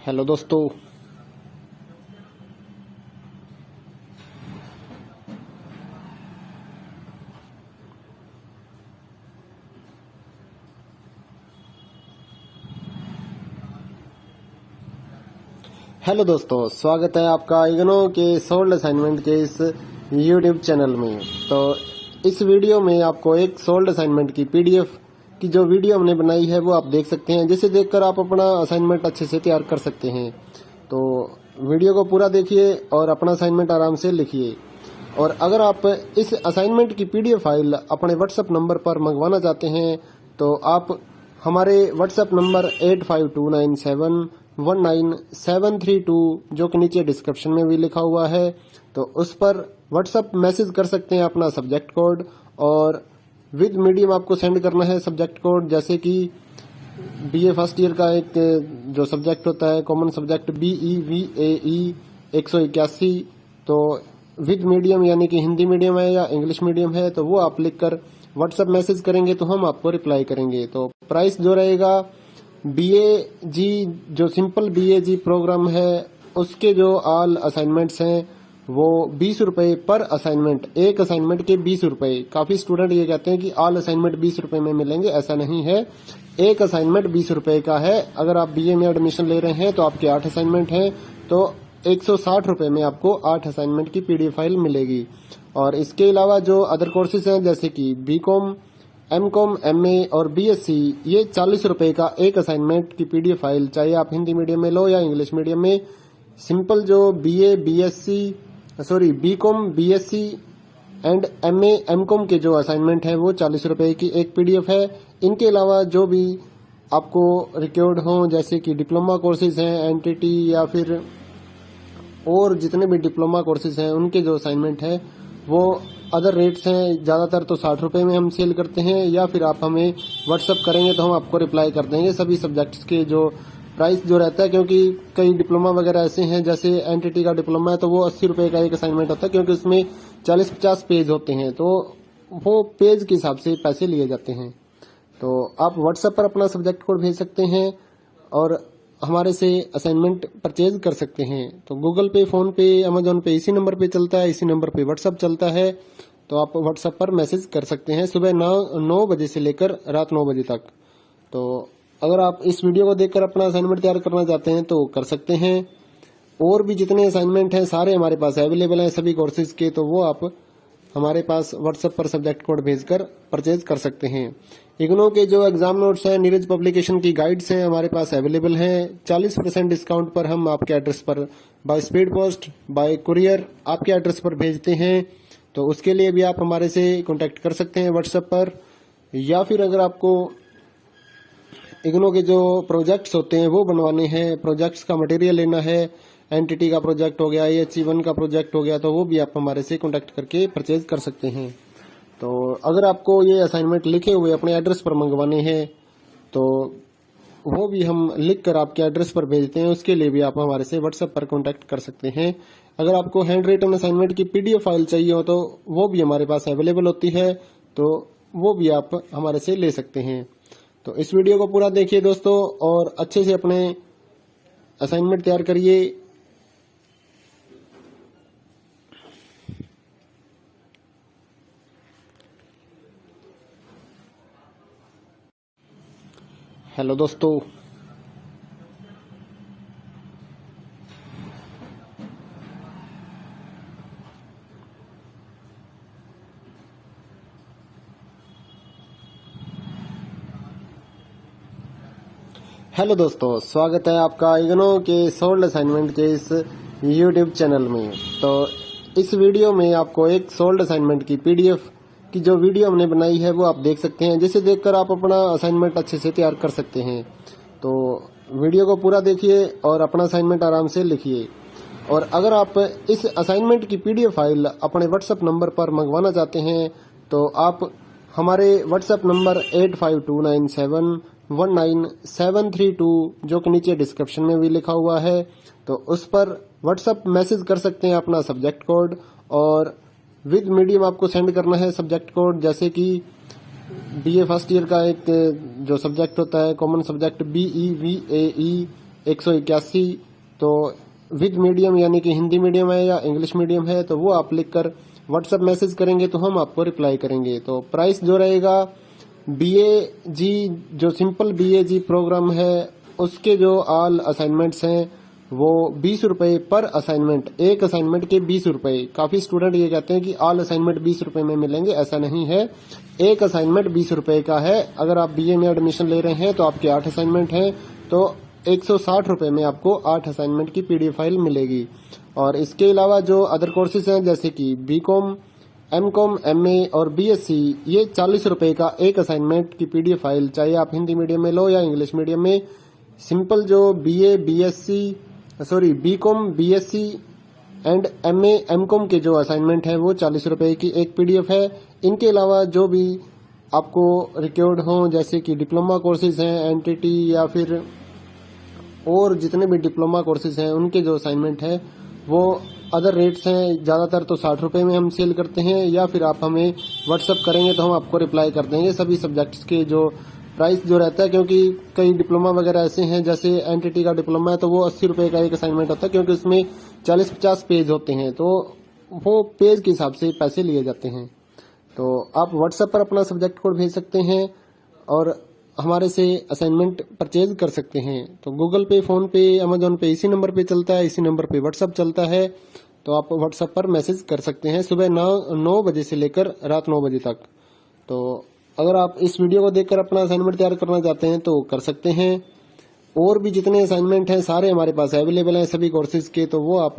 A: हेलो दोस्तों, स्वागत है आपका इग्नो के सोल्ड असाइनमेंट के इस यूट्यूब चैनल में। तो इस वीडियो में आपको एक सोल्ड असाइनमेंट की पीडीएफ की जो वीडियो हमने बनाई है वो आप देख सकते हैं, जिसे देखकर आप अपना असाइनमेंट अच्छे से तैयार कर सकते हैं। तो वीडियो को पूरा देखिए और अपना असाइनमेंट आराम से लिखिए। और अगर आप इस असाइनमेंट की पीडीएफ फाइल अपने व्हाट्सएप नंबर पर मंगवाना चाहते हैं तो आप हमारे व्हाट्सएप नंबर 8529719732 जो कि नीचे डिस्क्रिप्शन में भी लिखा हुआ है, तो उस पर व्हाट्सएप मैसेज कर सकते हैं अपना सब्जेक्ट कोड, और विद मीडियम आपको सेंड करना है सब्जेक्ट कोड। जैसे कि बीए फर्स्ट ईयर का एक जो सब्जेक्ट होता है कॉमन सब्जेक्ट BEVAE 181, तो विद मीडियम यानी कि हिंदी मीडियम है या इंग्लिश मीडियम है तो वो आप लिखकर व्हाट्सएप मैसेज करेंगे तो हम आपको रिप्लाई करेंगे। तो प्राइस जो रहेगा BAG जो सिंपल BAG प्रोग्राम है उसके जो ऑल असाइनमेंट्स हैं वो 20 रुपए पर असाइनमेंट, एक असाइनमेंट के 20 रुपए। काफी स्टूडेंट ये कहते हैं कि ऑल असाइनमेंट 20 रुपए में मिलेंगे, ऐसा नहीं है। एक असाइनमेंट 20 रुपए का है। अगर आप BA में एडमिशन ले रहे हैं तो आपके 8 असाइनमेंट हैं तो 160 रुपए में आपको 8 असाइनमेंट की पीडीएफ फाइल मिलेगी। और इसके अलावा जो अदर कोर्सेज हैं जैसे कि BCom, MCom, MA और BSc, ये 40 रुपए का एक असाइनमेंट की पीडीएफ फाइल, चाहे आप हिंदी मीडियम में लो या इंग्लिश मीडियम में। सिंपल जो BCom, BSc and MA, MCom के जो असाइनमेंट है वो 40 रुपए की एक पीडीएफ है। इनके अलावा जो भी आपको रिक्वायर्ड हो जैसे कि डिप्लोमा कोर्सेज हैं NTT या फिर और जितने भी डिप्लोमा कोर्सेज हैं उनके जो असाइनमेंट है वो अदर रेट्स हैं। ज्यादातर तो 60 रुपए में हम सेल करते हैं, या फिर आप हमें व्हाट्सएप करेंगे तो हम आपको रिप्लाई कर देंगे सभी सब्जेक्ट्स के जो प्राइस जो रहता है। क्योंकि कई डिप्लोमा वगैरह ऐसे हैं जैसे NTT का डिप्लोमा है तो वो 80 रुपए का एक असाइनमेंट होता है, क्योंकि उसमें 40-50 पेज होते हैं तो वो पेज के हिसाब से पैसे लिए जाते हैं। तो आप व्हाट्सएप पर अपना सब्जेक्ट कोड भेज सकते हैं और हमारे से असाइनमेंट परचेज कर सकते हैं। तो गूगल पे, फोन पे, अमेजोन पे इसी नंबर पे चलता है, इसी नंबर पे व्हाट्सएप चलता है। तो आप व्हाट्सएप पर मैसेज कर सकते हैं सुबह 9 बजे से लेकर रात 9 बजे तक। तो अगर आप इस वीडियो को देखकर अपना असाइनमेंट तैयार करना चाहते हैं तो कर सकते हैं। और भी जितने असाइनमेंट हैं सारे हमारे पास अवेलेबल हैं सभी कोर्सेज के, तो वो आप हमारे पास व्हाट्सएप पर सब्जेक्ट कोड भेजकर परचेज कर सकते हैं। इग्नो के जो एग्जाम नोट्स हैं, नीरज पब्लिकेशन की गाइड्स हैं हमारे पास अवेलेबल हैं। 40% डिस्काउंट पर हम आपके एड्रेस पर by speed post, bye courier आपके एड्रेस पर भेजते हैं। तो उसके लिए भी आप हमारे से कांटेक्ट कर सकते हैं व्हाट्सएप पर, या फिर अगर आपको इग्नो के जो प्रोजेक्ट्स होते हैं वो बनवाने हैं, प्रोजेक्ट्स का मटेरियल लेना है, NTT का प्रोजेक्ट हो गया, HE1 का प्रोजेक्ट हो गया, तो वो भी आप हमारे से कांटेक्ट करके परचेज कर सकते हैं। तो अगर आपको ये असाइनमेंट लिखे हुए अपने एड्रेस पर मंगवाने हैं तो वो भी हम लिख कर आपके एड्रेस पर भेजते हैं। उसके लिए भी आप हमारे से व्हाट्सएप पर कांटेक्ट कर सकते हैं। अगर आपको हैंड रिटन असाइनमेंट की पीडीएफ फाइल चाहिए हो तो वो भी हमारे पास अवेलेबल होती है, तो वो भी आप हमारे से ले सकते हैं। तो इस वीडियो को पूरा देखिए दोस्तों और अच्छे से अपने असाइनमेंट तैयार करिए। हेलो दोस्तों, स्वागत है आपका इग्नो के सोल्ड असाइनमेंट के इस यूट्यूब चैनल में। तो इस वीडियो में आपको एक सोल्ड असाइनमेंट की पीडीएफ की जो वीडियो हमने बनाई है वो आप देख सकते हैं, जिसे देखकर आप अपना असाइनमेंट अच्छे से तैयार कर सकते हैं। तो वीडियो को पूरा देखिए और अपना असाइनमेंट आराम से लिखिए। और अगर आप इस असाइनमेंट की पीडीएफ फाइल अपने व्हाट्सएप नंबर पर मंगवाना चाहते हैं तो आप हमारे व्हाट्सएप नंबर 8529719732 जो कि नीचे डिस्क्रिप्शन में भी लिखा हुआ है, तो उस पर व्हाट्सएप मैसेज कर सकते हैं अपना सब्जेक्ट कोड, और विद मीडियम आपको सेंड करना है सब्जेक्ट कोड, जैसे कि बीए फर्स्ट ईयर का एक जो सब्जेक्ट होता है कॉमन सब्जेक्ट BEVAE 181, तो विद मीडियम यानी कि हिंदी मीडियम है या इंग्लिश मीडियम है तो वो आप लिखकर व्हाट्सएप मैसेज करेंगे तो हम आपको रिप्लाई करेंगे। तो प्राइस जो रहेगा BAG जो सिंपल BAG प्रोग्राम है उसके जो ऑल असाइनमेंट्स हैं वो 20 रुपए पर असाइनमेंट, एक असाइनमेंट के 20 रुपए। काफी स्टूडेंट ये कहते हैं कि ऑल असाइनमेंट 20 रुपए में मिलेंगे, ऐसा नहीं है। एक असाइनमेंट 20 रुपए का है। अगर आप BA में एडमिशन ले रहे हैं तो आपके 8 असाइनमेंट हैं तो 160 रुपए में आपको 8 असाइनमेंट की पीडीएफ फाइल मिलेगी। और इसके अलावा जो अदर कोर्सेज हैं जैसे कि BCom, MCom, MA और BSc, ये 40 रुपए का एक असाइनमेंट की पीडीएफ फाइल, चाहे आप हिंदी मीडियम में लो या इंग्लिश मीडियम में। सिंपल जो BCom, BSc and MA, MCom के जो असाइनमेंट है वो 40 रुपए की एक पीडीएफ है। इनके अलावा जो भी आपको रिक्वायर्ड हो जैसे कि डिप्लोमा कोर्सेज हैं, NTT या फिर और जितने भी डिप्लोमा कोर्सेज हैं उनके जो असाइनमेंट है वो अदर रेट्स हैं। ज्यादातर तो 60 रुपए में हम सेल करते हैं, या फिर आप हमें व्हाट्सएप करेंगे तो हम आपको रिप्लाई कर देंगे सभी सब्जेक्ट्स के जो प्राइस जो रहता है, क्योंकि कई डिप्लोमा वगैरह ऐसे हैं जैसे NTT का डिप्लोमा है तो वो 80 रुपए का एक असाइनमेंट होता है, क्योंकि उसमें 40-50 पेज होते हैं तो वो पेज के हिसाब से पैसे लिए जाते हैं। तो आप व्हाट्सएप पर अपना सब्जेक्ट कोड भेज सकते हैं और हमारे से असाइनमेंट परचेज कर सकते हैं। तो गूगल पे, फोन पे, अमेजोन पे इसी नंबर पे चलता है, इसी नंबर पे व्हाट्सएप चलता है, तो आप व्हाट्सएप पर मैसेज कर सकते हैं सुबह 9 बजे से लेकर रात 9 बजे तक। तो अगर आप इस वीडियो को देखकर अपना असाइनमेंट तैयार करना चाहते हैं तो कर सकते हैं। और भी जितने असाइनमेंट हैं सारे हमारे पास अवेलेबल हैं सभी कोर्सेज के, तो वो आप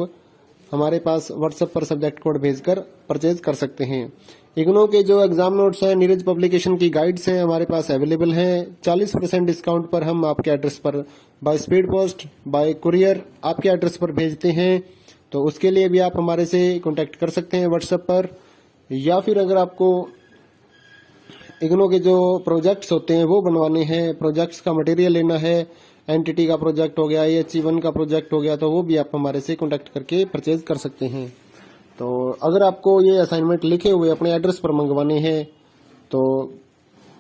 A: हमारे पास व्हाट्सएप पर सब्जेक्ट कोड भेजकर परचेज कर सकते हैं। इग्नो के जो एग्जाम नोट्स हैं, नीरज पब्लिकेशन की गाइड्स हैं हमारे पास अवेलेबल हैं। 40% डिस्काउंट पर हम आपके एड्रेस पर by speed post, bye courier आपके एड्रेस पर भेजते हैं। तो उसके लिए भी आप हमारे से कांटेक्ट कर सकते हैं व्हाट्सएप पर, या फिर अगर आपको इग्नो के जो प्रोजेक्ट्स होते हैं वो बनवाने हैं, प्रोजेक्ट्स का मटेरियल लेना है, NTT का प्रोजेक्ट हो गया, AHE1 का प्रोजेक्ट हो गया, तो वो भी आप हमारे से कांटेक्ट करके परचेज कर सकते हैं। तो अगर आपको ये असाइनमेंट लिखे हुए अपने एड्रेस पर मंगवाने हैं तो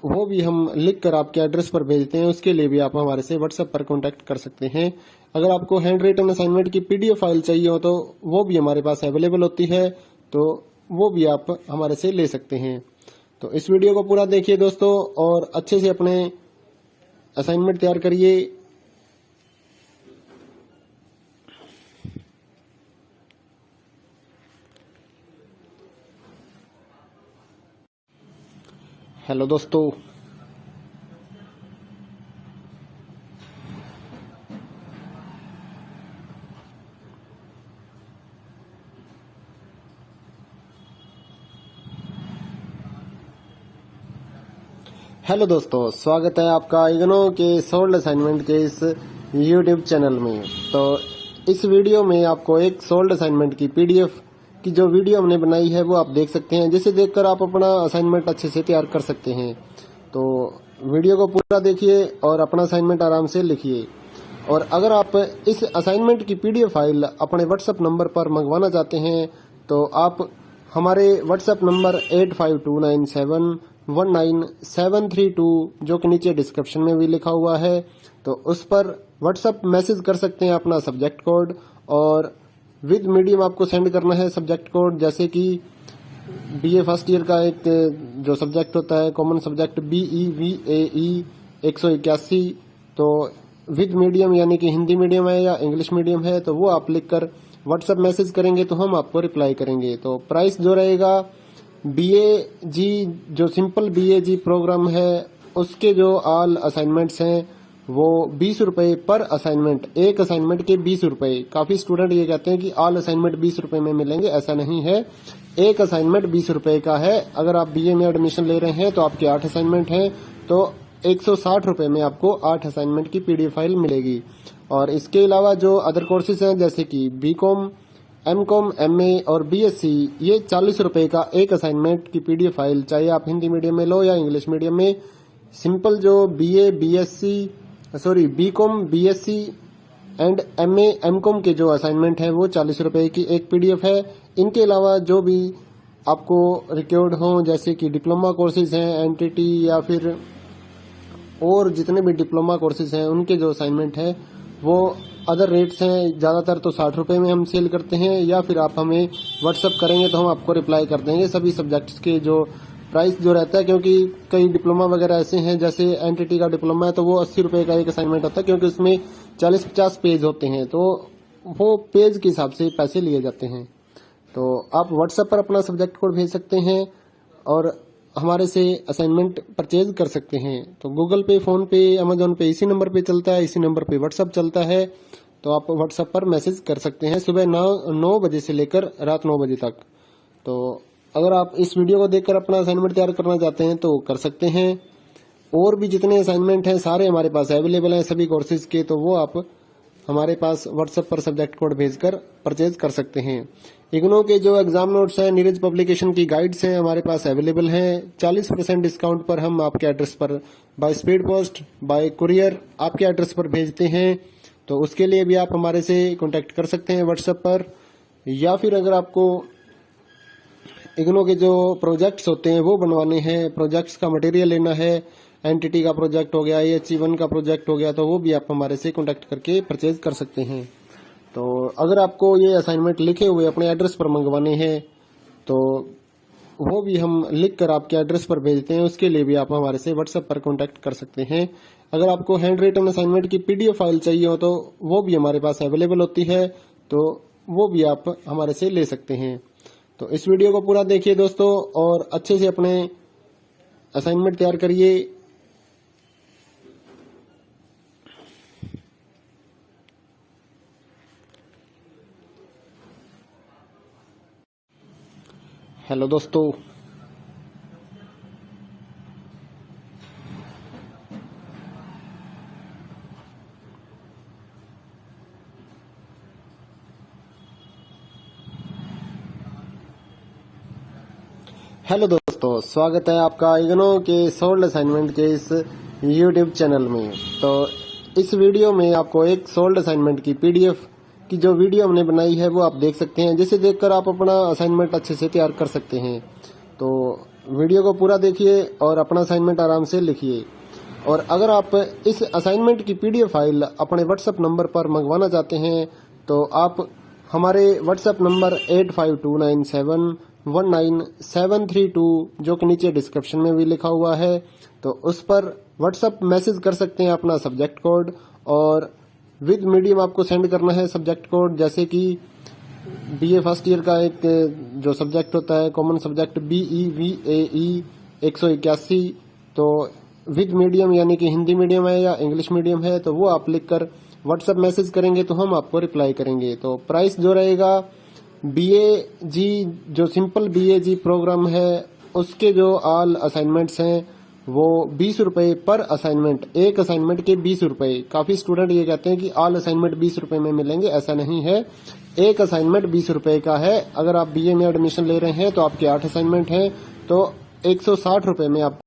A: वो भी हम लिख कर आपके एड्रेस पर भेजते हैं, उसके लिए भी आप हमारे से व्हाट्सएप पर कांटेक्ट कर सकते हैं। अगर आपको हैंड रिटन असाइनमेंट की पीडीएफ फाइल चाहिए हो तो वो भी हमारे पास अवेलेबल होती है, तो वो भी आप हमारे से ले सकते हैं। तो इस वीडियो को पूरा देखिए दोस्तों और अच्छे से अपने असाइनमेंट तैयार करिए। हेलो दोस्तों, स्वागत है आपका इग्नो के सोल्ड असाइनमेंट के इस यूट्यूब चैनल में। तो इस वीडियो में आपको एक सोल्ड असाइनमेंट की पीडीएफ की जो वीडियो हमने बनाई है वो आप देख सकते हैं, जिसे देखकर आप अपना असाइनमेंट अच्छे से तैयार कर सकते हैं। तो वीडियो को पूरा देखिए और अपना असाइनमेंट आराम से लिखिए। और अगर आप इस असाइनमेंट की पीडीएफ फाइल अपने व्हाट्सएप नंबर पर मंगवाना चाहते हैं तो आप हमारे व्हाट्सएप नंबर 8529719732 जो कि नीचे डिस्क्रिप्शन में भी लिखा हुआ है, तो उस पर व्हाट्सएप मैसेज कर सकते हैं अपना सब्जेक्ट कोड, और विद मीडियम आपको सेंड करना है सब्जेक्ट कोड, जैसे कि BA फर्स्ट ईयर का एक जो सब्जेक्ट होता है कॉमन सब्जेक्ट BEVAE 181, तो विद मीडियम यानी कि हिंदी मीडियम है या इंग्लिश मीडियम है तो वो आप लिखकर व्हाट्सएप मैसेज करेंगे तो हम आपको रिप्लाई करेंगे। तो प्राइस जो रहेगा BAG जो सिंपल BAG प्रोग्राम है उसके जो ऑल असाइनमेंट्स हैं वो 20 रुपए पर असाइनमेंट, एक असाइनमेंट के 20 रुपए। काफी स्टूडेंट ये कहते हैं कि ऑल असाइनमेंट 20 रुपए में मिलेंगे, ऐसा नहीं है। एक असाइनमेंट 20 रुपए का है। अगर आप BA में एडमिशन ले रहे हैं तो आपके 8 असाइनमेंट हैं तो 160 रुपये में आपको 8 असाइनमेंट की PDF फाइल मिलेगी। और इसके अलावा जो अदर कोर्सेज हैं जैसे कि BCom, MCom, MA और BSc, ये 40 रुपये का एक असाइनमेंट की PDF फाइल, चाहे आप हिंदी मीडियम में लो या इंग्लिश मीडियम में। सिंपल जो BCom, BSc and MA, MCom के जो असाइनमेंट है वो 40 रुपये की एक PDF है। इनके अलावा जो भी आपको रिक्वायर्ड हो जैसे कि डिप्लोमा कोर्सेज हैं, NTT या फिर और जितने भी डिप्लोमा कोर्सेज हैं उनके जो असाइनमेंट है वो अदर रेट्स हैं। ज़्यादातर तो 60 रुपये में हम सेल करते हैं, या फिर आप हमें व्हाट्सअप करेंगे तो हम आपको रिप्लाई कर देंगे सभी सब्जेक्ट्स के जो प्राइस जो रहता है। क्योंकि कई डिप्लोमा वगैरह ऐसे हैं, जैसे NTT का डिप्लोमा है तो वो 80 रुपये का एक असाइनमेंट होता है, क्योंकि उसमें 40-50 पेज होते हैं, तो वो पेज के हिसाब से पैसे लिए जाते हैं। तो आप व्हाट्सएप पर अपना सब्जेक्ट कोड भेज सकते हैं और हमारे से असाइनमेंट परचेज कर सकते हैं। तो गूगल पे, फोन पे, अमेजोन पे इसी नंबर पे चलता है, इसी नंबर पे व्हाट्सएप चलता है। तो आप व्हाट्सएप पर मैसेज कर सकते हैं सुबह 9 बजे से लेकर रात 9 बजे तक। तो अगर आप इस वीडियो को देखकर अपना असाइनमेंट तैयार करना चाहते हैं तो कर सकते हैं। और भी जितने असाइनमेंट हैं सारे हमारे पास अवेलेबल हैं सभी कोर्सेज के, तो वो आप हमारे पास व्हाट्सएप पर सब्जेक्ट कोड भेजकर परचेज कर सकते हैं। इग्नो के जो एग्जाम नोट्स हैं, नीरज पब्लिकेशन की गाइड्स हैं हमारे पास अवेलेबल हैं। 40% डिस्काउंट पर हम आपके एड्रेस पर by speed post, bye courier आपके एड्रेस पर भेजते हैं। तो उसके लिए भी आप हमारे से कांटेक्ट कर सकते हैं व्हाट्सएप पर। या फिर अगर आपको इग्नो के जो प्रोजेक्ट्स होते हैं वो बनवाने हैं, प्रोजेक्ट्स का मटेरियल लेना है, NTT का प्रोजेक्ट हो गया, AHE1 का प्रोजेक्ट हो गया, तो वो भी आप हमारे से कांटेक्ट करके परचेज कर सकते हैं। तो अगर आपको ये असाइनमेंट लिखे हुए अपने एड्रेस पर मंगवाने हैं तो वो भी हम लिख कर आपके एड्रेस पर भेजते हैं, उसके लिए भी आप हमारे से व्हाट्सएप पर कांटेक्ट कर सकते हैं। अगर आपको हैंड रिटन असाइनमेंट की PDF फाइल चाहिए हो तो वो भी हमारे पास अवेलेबल होती है, तो वो भी आप हमारे से ले सकते हैं। तो इस वीडियो को पूरा देखिए दोस्तों और अच्छे से अपने असाइनमेंट तैयार करिए। हेलो दोस्तों, स्वागत है आपका इग्नो के सोल्ड असाइनमेंट के इस YouTube चैनल में। तो इस वीडियो में आपको एक सोल्ड असाइनमेंट की PDF की जो वीडियो हमने बनाई है वो आप देख सकते हैं, जिसे देखकर आप अपना असाइनमेंट अच्छे से तैयार कर सकते हैं। तो वीडियो को पूरा देखिए और अपना असाइनमेंट आराम से लिखिए। और अगर आप इस असाइनमेंट की PDF फाइल अपने व्हाट्सएप नंबर पर मंगवाना चाहते हैं तो आप हमारे व्हाट्सएप नंबर 8529719732 जो कि नीचे डिस्क्रिप्शन में भी लिखा हुआ है, तो उस पर व्हाट्सएप मैसेज कर सकते हैं अपना सब्जेक्ट कोड, और विद मीडियम आपको सेंड करना है सब्जेक्ट कोड। जैसे कि BA फर्स्ट ईयर का एक जो सब्जेक्ट होता है कॉमन सब्जेक्ट BEVAE 181, तो विद मीडियम यानी कि हिंदी मीडियम है या इंग्लिश मीडियम है तो वो आप लिखकर व्हाट्सएप मैसेज करेंगे तो हम आपको रिप्लाई करेंगे। तो प्राइस जो रहेगा BAG जो सिंपल BAG प्रोग्राम है उसके जो ऑल असाइनमेंट्स हैं वो 20 रुपए पर असाइनमेंट, एक असाइनमेंट के 20 रुपए। काफी स्टूडेंट ये कहते हैं कि ऑल असाइनमेंट 20 रुपए में मिलेंगे, ऐसा नहीं है। एक असाइनमेंट 20 रुपए का है। अगर आप BA में एडमिशन ले रहे हैं तो आपके 8 असाइनमेंट हैं तो 160 रुपए में आप